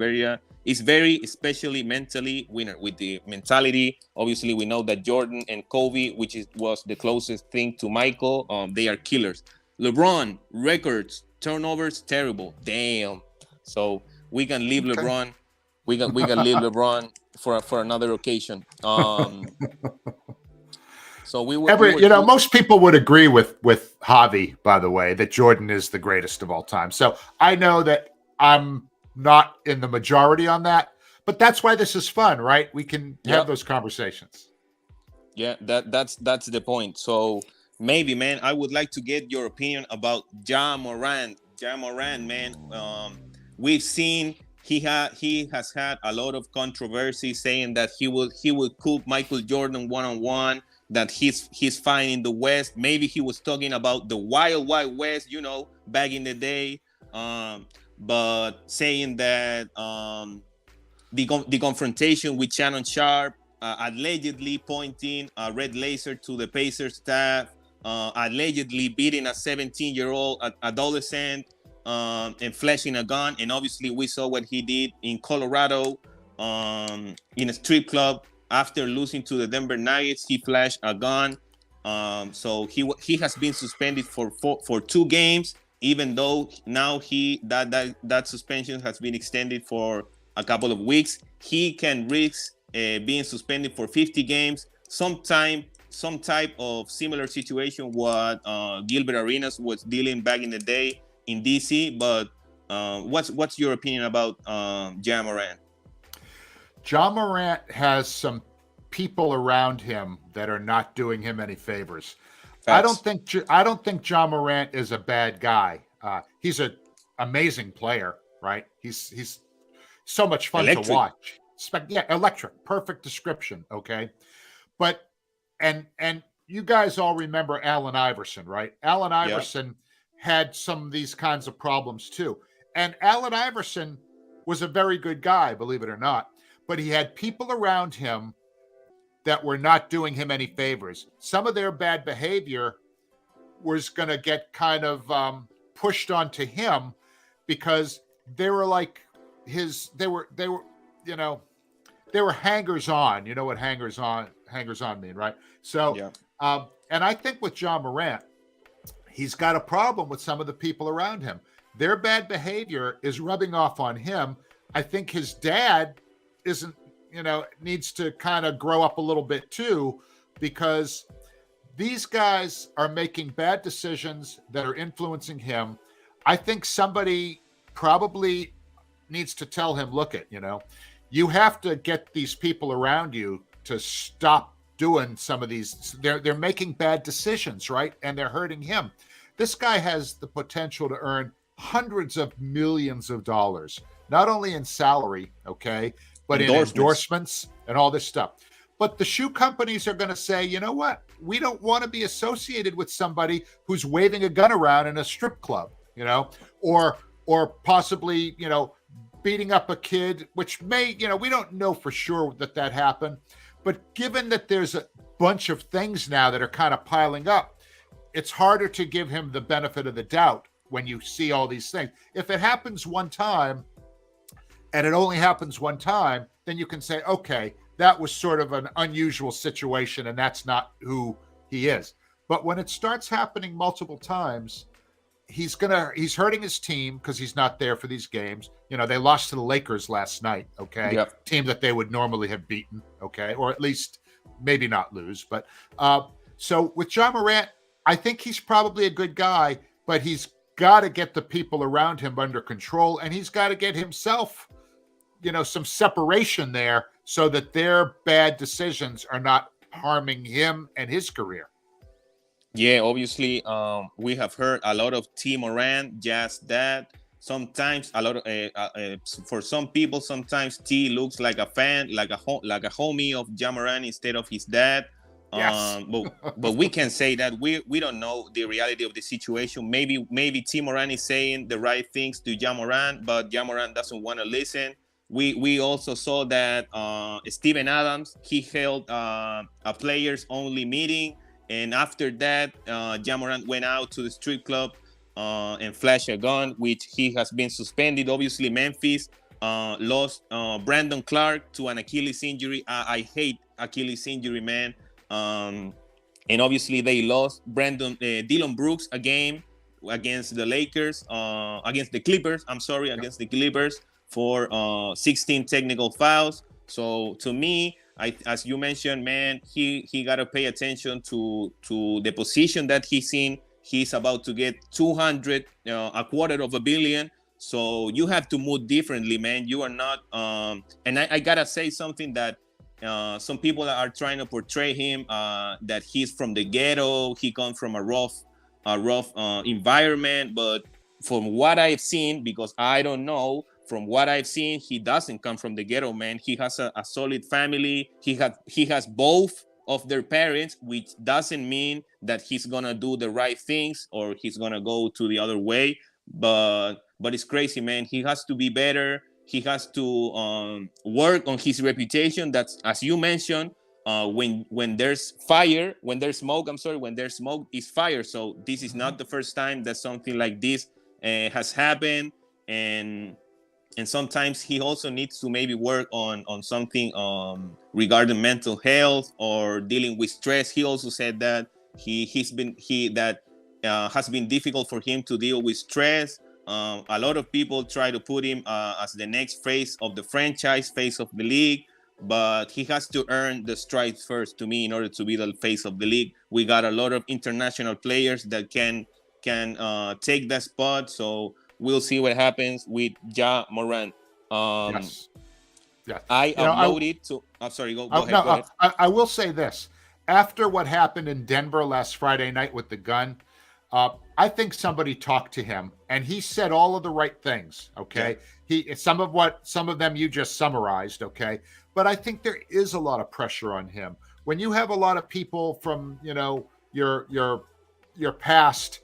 very especially mentally winner with the mentality. Obviously, we know that Jordan and Kobe, was the closest thing to Michael, they are killers. LeBron, records, turnovers, terrible. Damn. So we can leave LeBron. We can leave LeBron for another occasion. So most people would agree with Javi, by the way, that Jordan is the greatest of all time. So I know that I'm not in the majority on that, but that's why this is fun, right? We can have those conversations. Yeah, that's the point. So maybe, man, I would like to get your opinion about Ja Morant. Ja Morant, man, we've seen he has had a lot of controversy saying that he would cook Michael Jordan one-on-one, that he's fine in the West. Maybe he was talking about the Wild West, back in the day, but saying that the confrontation with Shannon Sharp, allegedly pointing a red laser to the Pacers staff, allegedly beating a 17-year-old adolescent, and flashing a gun. And obviously we saw what he did in Colorado, in a strip club. After losing to the Denver Nuggets, he flashed a gun. So he has been suspended for 2 games, even though now that suspension has been extended for a couple of weeks. He can risk being suspended for 50 games. some type of similar situation what Gilbert Arenas was dealing back in the day in DC. But what's your opinion about Ja Morant? Ja Morant has some people around him that are not doing him any favors. Facts. I don't think Ja Morant is a bad guy. He's an amazing player, right? He's so much fun to Electric. watch. Yeah, electric, perfect description. Okay, but and you guys all remember Allen Iverson, right? Allen Yeah. Iverson had some of these kinds of problems too, and Allen Iverson was a very good guy, believe it or not, but he had people around him that were not doing him any favors. Some of their bad behavior was going to get kind of pushed onto him because they were like they were you know they were hangers on. You know what hangers on mean, right? So Yeah. and I think with Ja Morant, he's got a problem with some of the people around him. Their bad behavior is rubbing off on him. I think his dad isn't, needs to kind of grow up a little bit too, because these guys are making bad decisions that are influencing him. I think somebody probably needs to tell him, look you have to get these people around you to stop doing some of these. They're making bad decisions, right? And they're hurting him. This guy has the potential to earn hundreds of millions of dollars, not only in salary, okay, but in endorsements and all this stuff. But the shoe companies are going to say, you know what? We don't want to be associated with somebody who's waving a gun around in a strip club, or possibly, beating up a kid, which may, we don't know for sure that happened. But given that there's a bunch of things now that are kind of piling up, it's harder to give him the benefit of the doubt when you see all these things. If it happens one time, and it only happens one time, then you can say, okay, that was sort of an unusual situation, and that's not who he is. But when it starts happening multiple times, he's hurting his team because he's not there for these games. They lost to the Lakers last night, okay? Yep. Team that they would normally have beaten, okay? Or at least maybe not lose. But so with Ja Morant, I think he's probably a good guy, but he's got to get the people around him under control, and he's got to get himself, some separation there so that their bad decisions are not harming him and his career. Yeah, obviously, we have heard a lot of T Moran, just that. Sometimes a lot of for some people, sometimes T looks like a fan, like a homie of Ja Morant instead of his dad. Yes. But we can say that we don't know the reality of the situation. Maybe T Moran is saying the right things to Ja Morant, but Ja Morant doesn't want to listen. We also saw that Steven Adams, he held a players only meeting. And after that, Ja Morant went out to the strip club and flashed a gun, which he has been suspended. Obviously, Memphis lost Brandon Clark to an Achilles injury. I hate Achilles injury, man. And obviously, they lost Dillon Brooks a game against the Lakers, against the Clippers. Against the Clippers for 16 technical fouls. So to me, as you mentioned, man, he got to pay attention to the position that he's in. He's about to get 200, a quarter of a billion. So you have to move differently, man. You are not. And I gotta say something that some people are trying to portray him that he's from the ghetto. He comes from a rough environment. But from what I've seen, because I don't know. From what I've seen, he doesn't come from the ghetto, man. He has a solid family. He has both of their parents, which doesn't mean that he's gonna do the right things or he's gonna go to the other way. But it's crazy, man. He has to be better. He has to work on his reputation. That's, as you mentioned, when there's fire, when there's smoke. When there's smoke, is fire. So this is not the first time that something like this has happened, and sometimes he also needs to maybe work on something regarding mental health or dealing with stress. He also said that has been difficult for him to deal with stress. A lot of people try to put him as the next face of the franchise, face of the league. but he has to earn the stripes first, to me, in order to be the face of the league. We got a lot of international players that can take that spot. So we'll see what happens with Ja Morant. Yes. Yeah. I You know, uploaded to. I'm sorry. Go ahead. no, Go ahead. I will say this. After what happened in Denver last Friday night with the gun, I think somebody talked to him and he said all of the right things. Okay. Yeah. Some of them you just summarized. Okay. But I think there is a lot of pressure on him. When you have a lot of people from, your past,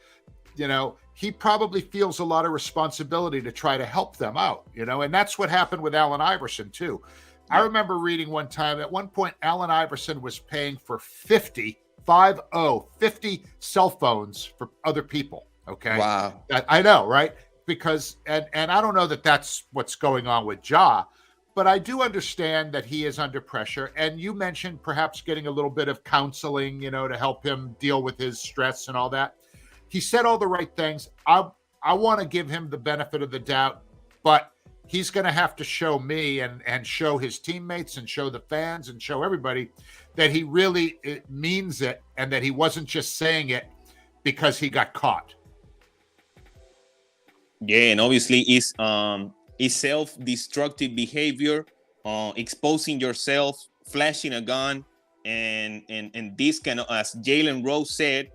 he probably feels a lot of responsibility to try to help them out, and that's what happened with Allen Iverson too. Yeah. I remember reading one time, at one point, Allen Iverson was paying for 50 cell phones for other people. Okay. Wow. I know, right? Because, and I don't know that that's what's going on with Ja, but I do understand that he is under pressure. And you mentioned perhaps getting a little bit of counseling, to help him deal with his stress and all that. He said all the right things. I want to give him the benefit of the doubt, but he's going to have to show me and show his teammates and show the fans and show everybody that he really means it and that he wasn't just saying it because he got caught. Yeah, and obviously it's self-destructive behavior, exposing yourself, flashing a gun, and this kind of, as Jalen Rose said,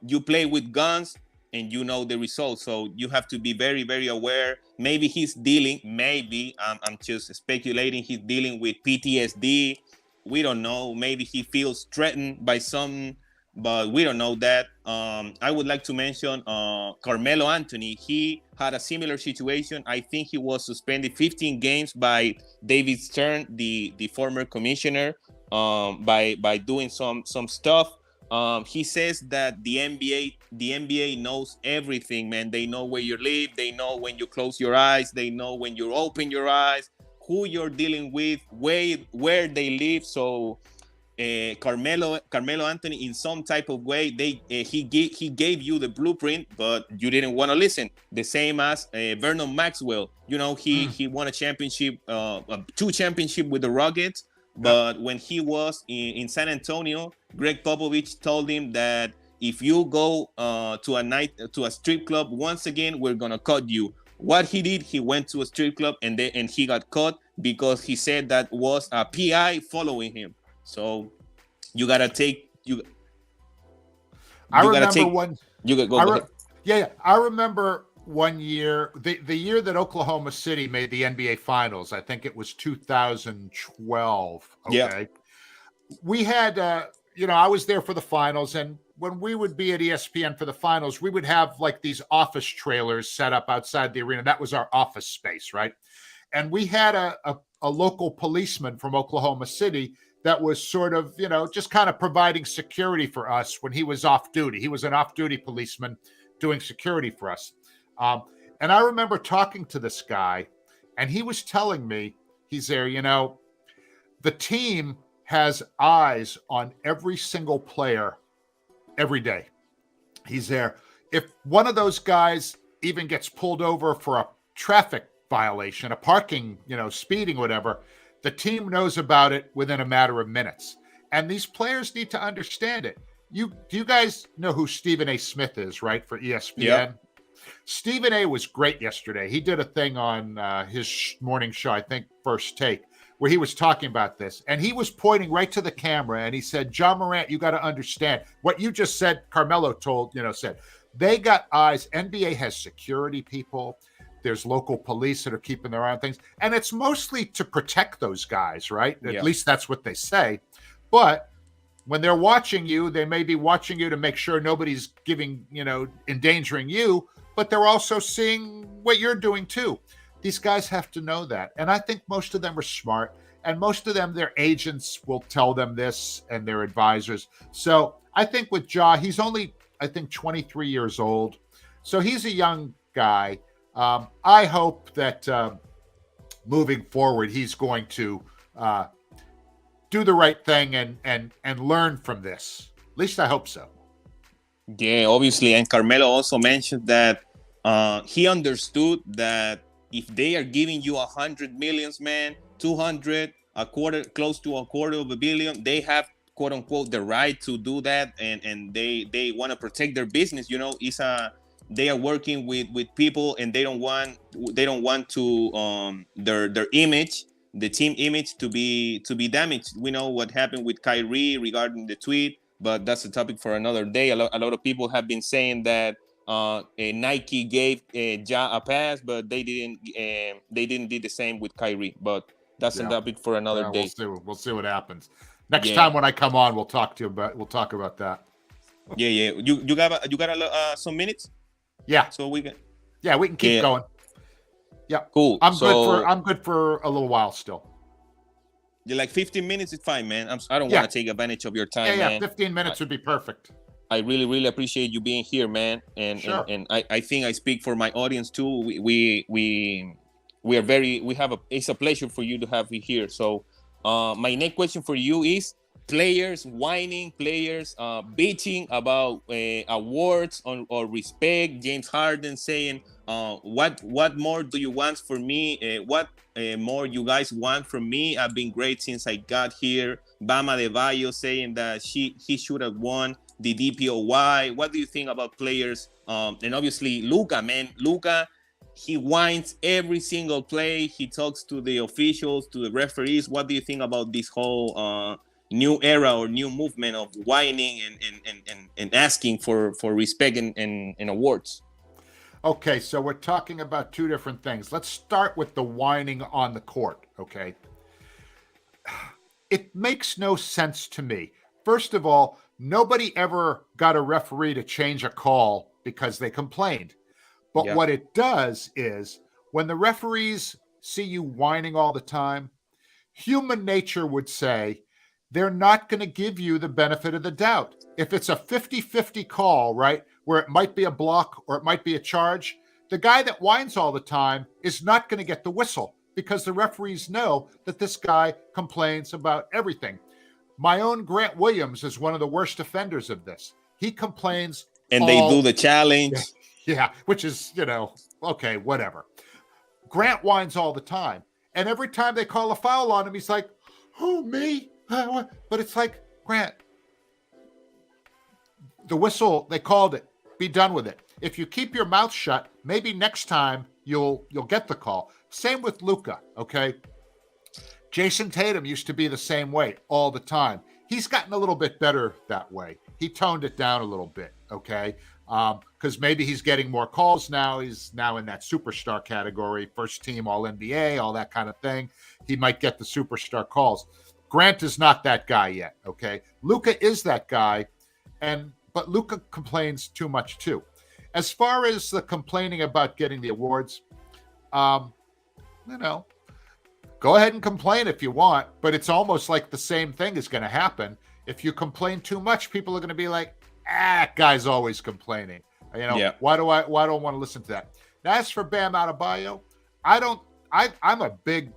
you play with guns and you know the results. So you have to be very, very aware. Maybe he's dealing, I'm just speculating, he's dealing with PTSD. We don't know. Maybe he feels threatened by some, but we don't know that. I would like to mention Carmelo Anthony. He had a similar situation. I think he was suspended 15 games by David Stern, the former commissioner, by doing some stuff. He says that the NBA knows everything, man. They know where you live. They know when you close your eyes. They know when you open your eyes, who you're dealing with, where they live. So Carmelo Anthony, in some type of way, he gave you the blueprint, but you didn't want to listen. The same as Vernon Maxwell. He won a championship, 2 championships with the Rockets. But when he was in San Antonio, Greg Popovich told him that if you go to a strip club once again, we're gonna cut you. What he did, he went to a strip club and he got caught because he said that was a PI following him. So you gotta take you. I remember one. Go ahead. Yeah, I remember one year, the year that Oklahoma City made the NBA Finals. I think it was 2012. Okay, yeah. We had, I was there for the finals, and when we would be at ESPN for the finals, we would have like these office trailers set up outside the arena. That was our office space, right? And we had a local policeman from Oklahoma City that was sort of, just kind of providing security for us when he was off duty. He was an off-duty policeman doing security for us. And I remember talking to this guy, and he was telling me, he's there, the team has eyes on every single player every day. He's there. If one of those guys even gets pulled over for a traffic violation, a parking, speeding, whatever, the team knows about it within a matter of minutes. And these players need to understand it. Do you guys know who Stephen A. Smith is, right, for ESPN? Yep. Stephen A. was great yesterday. He did a thing on his morning show, I think First Take, where he was talking about this. And he was pointing right to the camera, and he said, Ja Morant, you got to understand what you just said. Carmelo said, they got eyes. NBA has security people. There's local police that are keeping their eye on things. And it's mostly to protect those guys, right? At least that's what they say. But when they're watching you, they may be watching you to make sure nobody's endangering you, but they're also seeing what you're doing too. These guys have to know that. And I think most of them are smart, and most of them, their agents will tell them this, and their advisors. So I think with Ja, he's only, I think, 23 years old. So he's a young guy. I hope that moving forward, he's going to do the right thing and learn from this. At least I hope so. Yeah, obviously. And Carmelo also mentioned that he understood that if they are giving you 100 millions, man, 200, close to a quarter of a billion. They have quote unquote the right to do that, and they want to protect their business. They are working with people, and they don't want to their image, the team image, to be damaged. We know what happened with Kyrie regarding the tweet, but that's a topic for another day. A lot of people have been saying that Nike gave Ja a pass, but they didn't do the same with Kyrie. But that's a topic for another day. We'll see what happens. Next Yeah. time when I come on, we'll talk about that. Yeah. You got some minutes, Yeah. so we can. Yeah, we can keep going. Yeah. Cool. I'm good for a little while still. You're like 15 minutes is fine, man. I don't want to take advantage of your time, Yeah, man. 15 minutes would be perfect. I really, really appreciate you being here, man. And Sure. and I think I speak for my audience too. It's a pleasure for you to have me here. So my next question for you is players whining, players bitching about awards or respect. James Harden saying, what more do you want for me? What more you guys want from me? I've been great since I got here. Bama de Bayo saying that he should have won the DPOY. What do you think about players? And obviously Luka, man. Luka, he whines every single play. He talks to the officials, to the referees. What do you think about this whole new era or new movement of whining and asking for respect and awards? Okay, so we're talking about two different things. Let's start with the whining on the court, okay? It makes no sense to me. First of all, nobody ever got a referee to change a call because they complained. But what it does is when the referees see you whining all the time, human nature would say they're not going to give you the benefit of the doubt. If it's a 50-50 call, right, where it might be a block or it might be a charge, the guy that whines all the time is not going to get the whistle because the referees know that this guy complains about everything. My own Grant Williams is one of the worst offenders of this. He complains. And they do the challenge. Yeah, which is, okay, whatever. Grant whines all the time. And every time they call a foul on him, he's like, oh, me? But it's like, Grant, the whistle, they called it. Be done with it. If you keep your mouth shut, maybe next time you'll get the call. Same with Luka, okay? Jason Tatum used to be the same way all the time. He's gotten a little bit better that way. He toned it down a little bit, okay? Because maybe he's getting more calls now. He's now in that superstar category, first team All-NBA, all that kind of thing. He might get the superstar calls. Grant is not that guy yet, okay? Luka is that guy, but Luka complains too much too. As far as the complaining about getting the awards, go ahead and complain if you want, but it's almost like the same thing is going to happen. If you complain too much, people are going to be like, that guy's always complaining. Why do I want to listen to that? Now, as for Bam Adebayo, I'm a big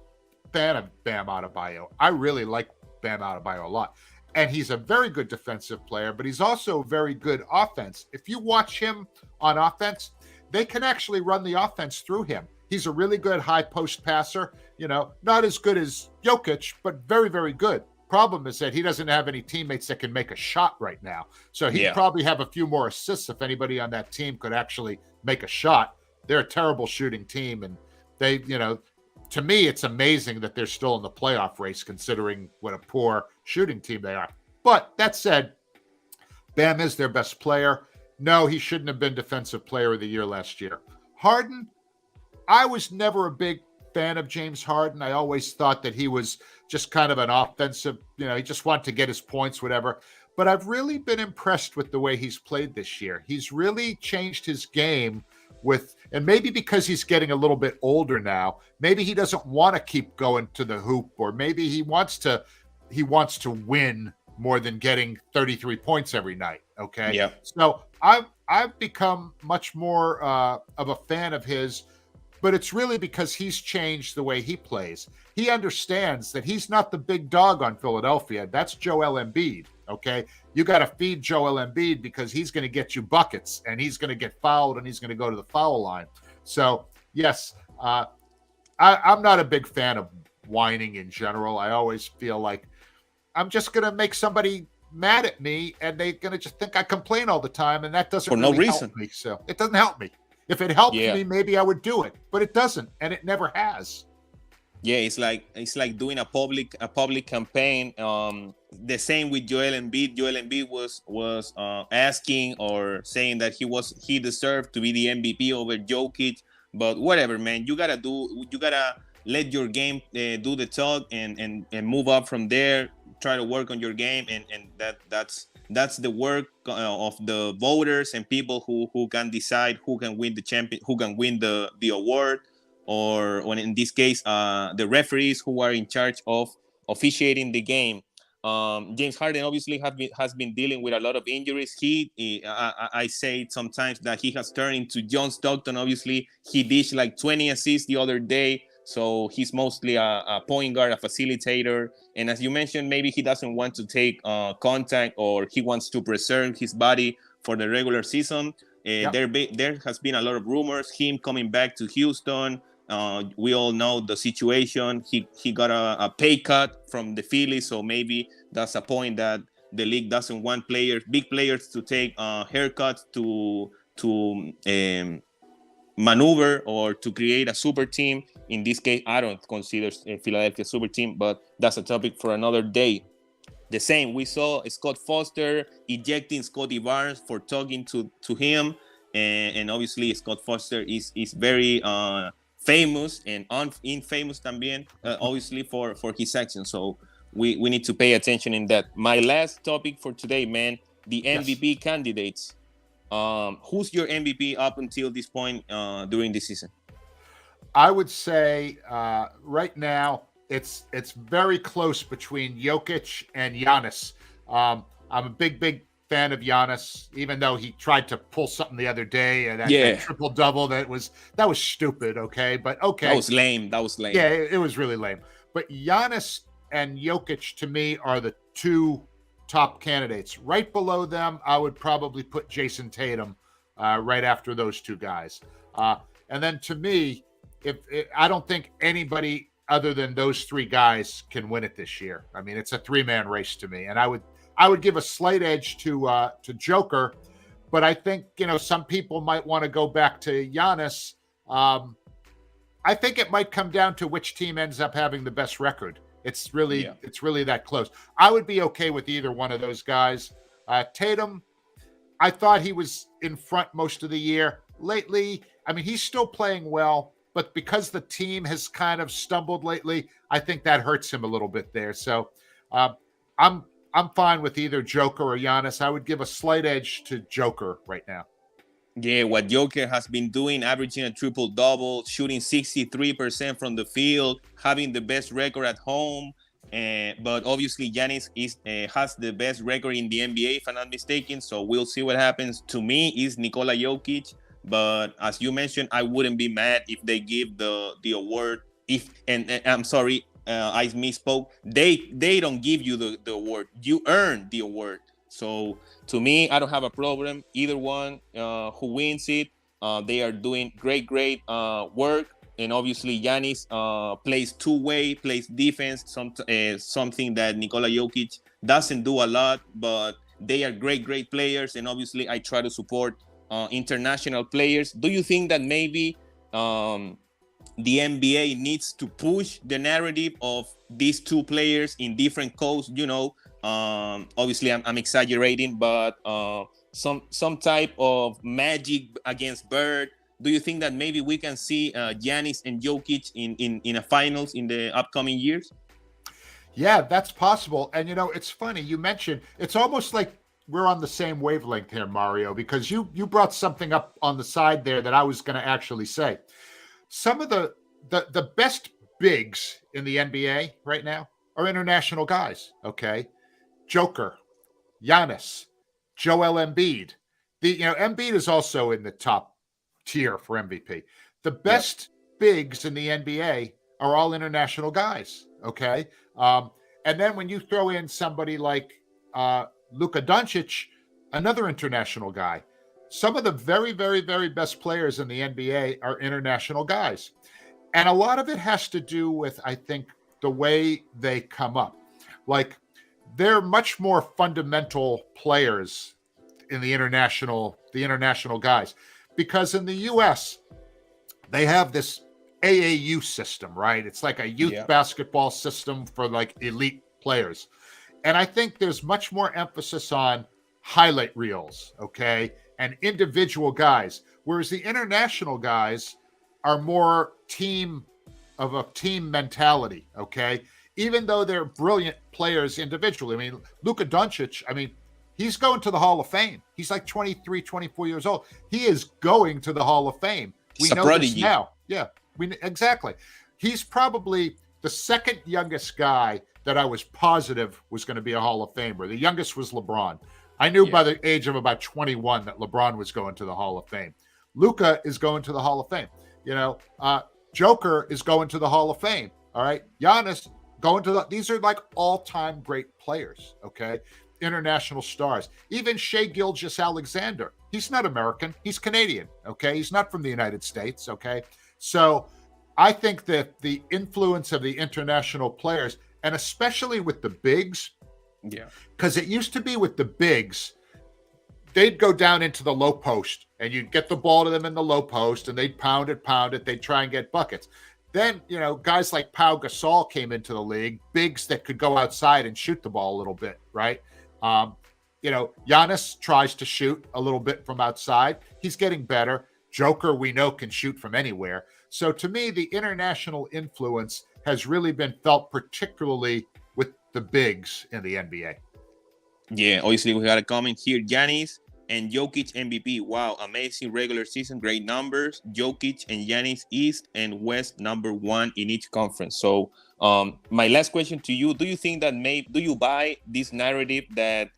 fan of Bam Adebayo. I really like Bam Adebayo a lot. And he's a very good defensive player, but he's also very good offense. If you watch him on offense, they can actually run the offense through him. He's a really good high post passer, not as good as Jokic, but very, very good. Problem is that he doesn't have any teammates that can make a shot right now. So he'd probably have a few more assists if anybody on that team could actually make a shot. They're a terrible shooting team. And they, to me, it's amazing that they're still in the playoff race considering what a poor shooting team they are. But that said, Bam is their best player. No, he shouldn't have been Defensive Player of the Year last year. Harden, I was never a big fan of James Harden. I always thought that he was just kind of an offensive, he just wanted to get his points, whatever. But I've really been impressed with the way he's played this year. He's really changed his game and maybe because he's getting a little bit older now, maybe he doesn't want to keep going to the hoop, or maybe he wants to win more than getting 33 points every night. Okay. Yeah. So I've become much more of a fan of his, but it's really because he's changed the way he plays. He understands that he's not the big dog on Philadelphia. That's Joel Embiid. Okay. You got to feed Joel Embiid because he's going to get you buckets and he's going to get fouled and he's going to go to the foul line. So yes, I'm not a big fan of whining in general. I always feel like I'm just going to make somebody mad at me and they're going to just think I complain all the time. And that doesn't For no really help reason. me. So it doesn't help me. If it helped Yeah. me, maybe I would do it, but it doesn't. And it never has. Yeah, it's like doing a public campaign. The same with Joel Embiid. Joel Embiid was asking or saying that he deserved to be the MVP over Jokic. But whatever, man, you gotta let your game do the talk and move up from there. Try to work on your game, and that's the work of the voters and people who can decide who can win the champion, who can win the award, or in this case, the referees who are in charge of officiating the game. James Harden obviously has been dealing with a lot of injuries. I say it sometimes that he has turned into John Stockton. Obviously, he dished like 20 assists the other day. So he's mostly a point guard, a facilitator. And as you mentioned, maybe he doesn't want to take contact, or he wants to preserve his body for the regular season. Yep. There has been a lot of rumors, him coming back to Houston. We all know the situation. He got a pay cut from the Phillies, so maybe that's a point that the league doesn't want big players, to take haircuts to maneuver or to create a super team. In this case, I don't consider Philadelphia a super team, but that's a topic for another day. The same, we saw Scott Foster ejecting Scotty Barnes for talking to him, and obviously Scott Foster is very famous and infamous también, obviously for his actions. So we need to pay attention in that. My last topic for today, man, the MVP candidates. Who's your MVP up until this point during this season? I would say right now it's very close between Jokic and Giannis. I'm a big fan of Giannis, even though he tried to pull something the other day, and that triple double that was stupid. Okay, but okay, that was lame. Yeah, it was really lame. But Giannis and Jokic to me are the two top candidates. Right below them, I would probably put Jason Tatum right after those two guys. And then to me, I don't think anybody other than those three guys can win it this year. I mean, it's a three-man race to me, and I would give a slight edge to Joker, but I think some people might want to go back to Giannis. I think it might come down to which team ends up having the best record. It's really that close. I would be okay with either one of those guys. Tatum, I thought he was in front most of the year. Lately, I mean, he's still playing well, but because the team has kind of stumbled lately, I think that hurts him a little bit there. So I'm fine with either Joker or Giannis. I would give a slight edge to Joker right now. Yeah, what Joker has been doing, averaging a triple-double, shooting 63% from the field, having the best record at home. But obviously, Giannis has the best record in the NBA, if I'm not mistaken. So we'll see what happens. To me, is Nikola Jokic. But as you mentioned, I wouldn't be mad if they give the award. And I'm sorry, I misspoke. They don't give you the award. You earn the award. So to me, I don't have a problem. Either one who wins it, they are doing great work. And obviously, Giannis plays two-way, plays defense, something that Nikola Jokic doesn't do a lot. But they are great players. And obviously, I try to support international players. Do you think that maybe the NBA needs to push the narrative of these two players in different codes? Obviously I'm exaggerating, but some type of magic against Bird. Do you think that maybe we can see Giannis and Jokic in a finals in the upcoming years? Yeah, that's possible. And it's funny you mentioned, it's almost like we're on the same wavelength here, Mario, because you brought something up on the side there that I was going to actually say. Some of the best bigs in the NBA right now are international guys. Okay, Joker, Giannis, Joel Embiid. Embiid is also in the top tier for MVP. The best bigs in the NBA are all international guys. Okay, and then when you throw in somebody like Luka Doncic, another international guy. Some of the very best players in the NBA are international guys. And a lot of it has to do with, I think, the way they come up. Like, they're much more fundamental players in the international guys, because in the US they have this AAU system, right? It's like a youth basketball system for like elite players. And I think there's much more emphasis on highlight reels, okay, and individual guys, whereas the international guys are more team mentality, okay? Even though they're brilliant players individually. I mean, Luka Doncic, he's going to the Hall of Fame. He's like 23, 24 years old. He is going to the Hall of Fame. We know this now. Yeah, exactly. He's probably the second youngest guy that I was positive was going to be a Hall of Famer. The youngest was LeBron. I knew by the age of about 21 that LeBron was going to the Hall of Fame. Luka is going to the Hall of Fame. Joker is going to the Hall of Fame. All right. Giannis going to these are like all-time great players. Okay. International stars. Even Shai Gilgeous-Alexander. He's not American. He's Canadian. Okay. He's not from the United States. Okay. So I think that the influence of the international players, and especially with the bigs, because it used to be with the bigs, they'd go down into the low post and you'd get the ball to them in the low post and they'd pound it. They'd try and get buckets. Then, guys like Pau Gasol came into the league, bigs that could go outside and shoot the ball a little bit, right? Giannis tries to shoot a little bit from outside. He's getting better. Joker, we know, can shoot from anywhere. So to me, the international influence has really been felt, particularly with the bigs in the NBA. Yeah, obviously we got a comment here. Giannis and Jokic MVP. Wow, amazing regular season, great numbers. Jokic and Giannis East and West #1 in each conference. So my last question to you, do you think that do you buy this narrative that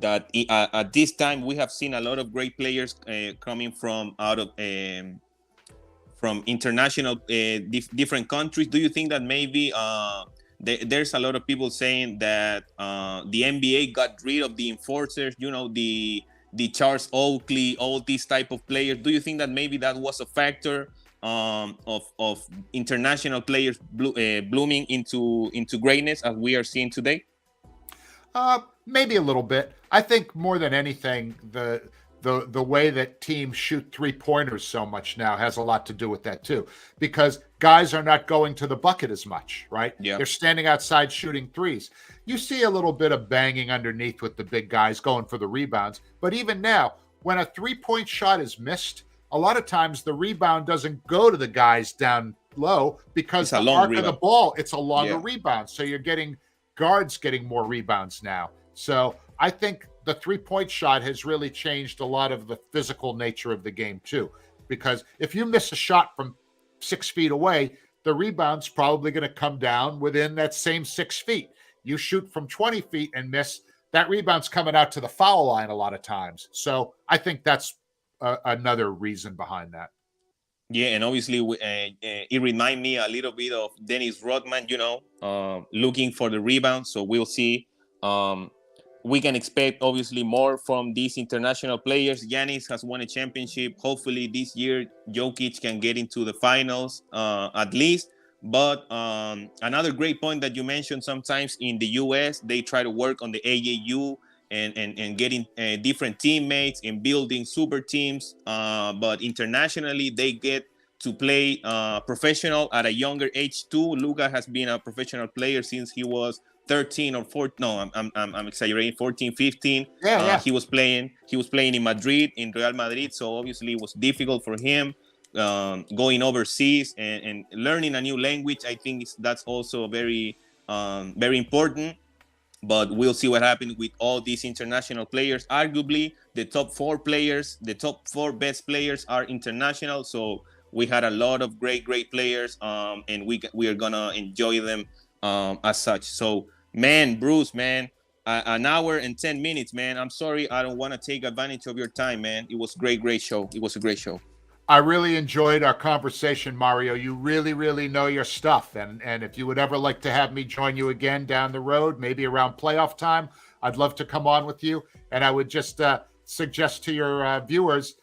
at this time we have seen a lot of great players coming from from international different countries? Do you think that maybe there's a lot of people saying that the NBA got rid of the enforcers, the Charles Oakley, all these type of players? Do you think that maybe that was a factor of international players blooming into greatness as we are seeing today? Maybe a little bit. I think more than anything, the way that teams shoot 3-pointers so much now has a lot to do with that too, because guys are not going to the bucket as much, right? Yeah. They're standing outside shooting threes. You see a little bit of banging underneath with the big guys going for the rebounds. But even now, when a 3-point shot is missed, a lot of times the rebound doesn't go to the guys down low because the arc of the ball, it's a longer rebound. So you're getting guards getting more rebounds now. So I think the 3-point shot has really changed a lot of the physical nature of the game too, because if you miss a shot from 6 feet away, the rebound's probably going to come down within that same 6 feet. You shoot from 20 feet and miss, that rebound's coming out to the foul line a lot of times. So I think that's another reason behind that. Yeah, and obviously it reminds me a little bit of Dennis Rodman, looking for the rebound. So we'll see. We can expect obviously more from these international players. Giannis has won a championship. Hopefully this year Jokic can get into the finals at least. But another great point that you mentioned, sometimes in the US they try to work on the AAU and getting different teammates and building super teams. But internationally they get to play professional at a younger age too. Luka has been a professional player since he was 13 or 14. No, I'm exaggerating. 14, 15. He was playing in Madrid, in Real Madrid. So obviously it was difficult for him going overseas and learning a new language. I think that's also very important. But we'll see what happens with all these international players. Arguably, the top 4 best players are international. So we had a lot of great players, and we are gonna enjoy them as such. So, man, Bruce, man, an hour and 10 minutes, man. I'm sorry, I don't want to take advantage of your time, man. It was great show. It was a great show. I really enjoyed our conversation, Mario. You really, really know your stuff. And if you would ever like to have me join you again down the road, maybe around playoff time, I'd love to come on with you. And I would just suggest to your viewers,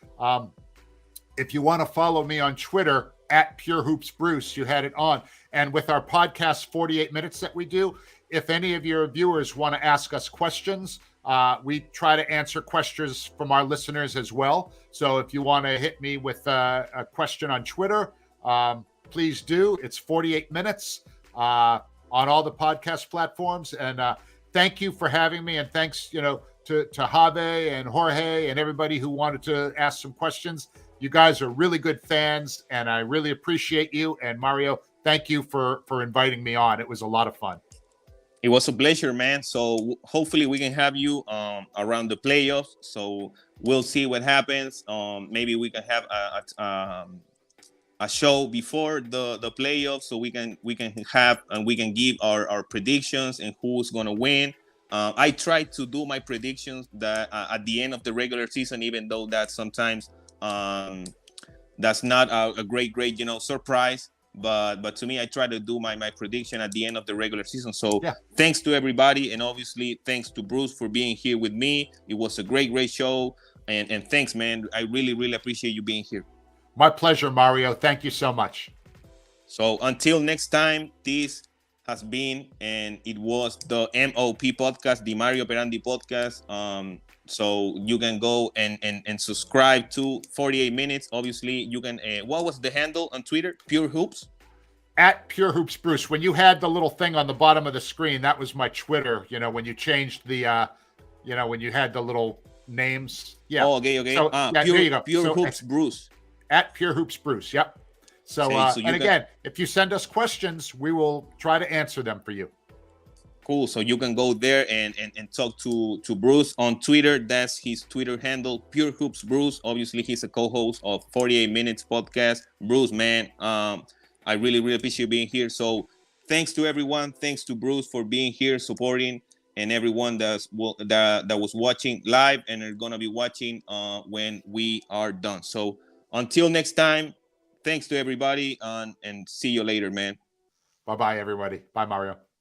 if you want to follow me on Twitter, @PureHoopsBruce, you had it on. And with our podcast 48 minutes that we do, if any of your viewers want to ask us questions, we try to answer questions from our listeners as well. So if you want to hit me with a question on Twitter, please do. It's 48 minutes on all the podcast platforms. And thank you for having me. And thanks, to Jabe and Jorge and everybody who wanted to ask some questions. You guys are really good fans, and I really appreciate you. And Mario, thank you for inviting me on. It was a lot of fun. It was a pleasure, man. So hopefully we can have you around the playoffs. So we'll see what happens. Maybe we can have a show before the playoffs, so we can have and we can give our predictions and who's gonna win. I try to do my predictions that at the end of the regular season, even though that sometimes that's not a great surprise. But to me, I try to do my prediction at the end of the regular season. So Thanks to everybody, and obviously thanks to Bruce for being here with me. It was a great show, and thanks, man. I really appreciate you being here. My pleasure, Mario. Thank you so much. So until next time, this has been, and it was the MOP podcast, the Mario Perandi podcast. So you can go and subscribe to 48 minutes. Obviously, you can. What was the handle on Twitter? Pure Hoops. At Pure Hoops Bruce. When you had the little thing on the bottom of the screen, that was my Twitter. When you changed the, when you had the little names. Yeah. Oh, okay. So, There you go. Pure so, Hoops Bruce. At Pure Hoops Bruce. Yep. So, and again, if you send us questions, we will try to answer them for you. Cool. So you can go there and talk to Bruce on Twitter. That's his Twitter handle, Pure Hoops Bruce. Obviously, he's a co-host of 48 Minutes podcast. Bruce, man, I really appreciate being here. So thanks to everyone. Thanks to Bruce for being here, supporting, and everyone that was watching live and are gonna be watching when we are done. So until next time, thanks to everybody, and see you later, man. Bye-bye, everybody. Bye, Mario.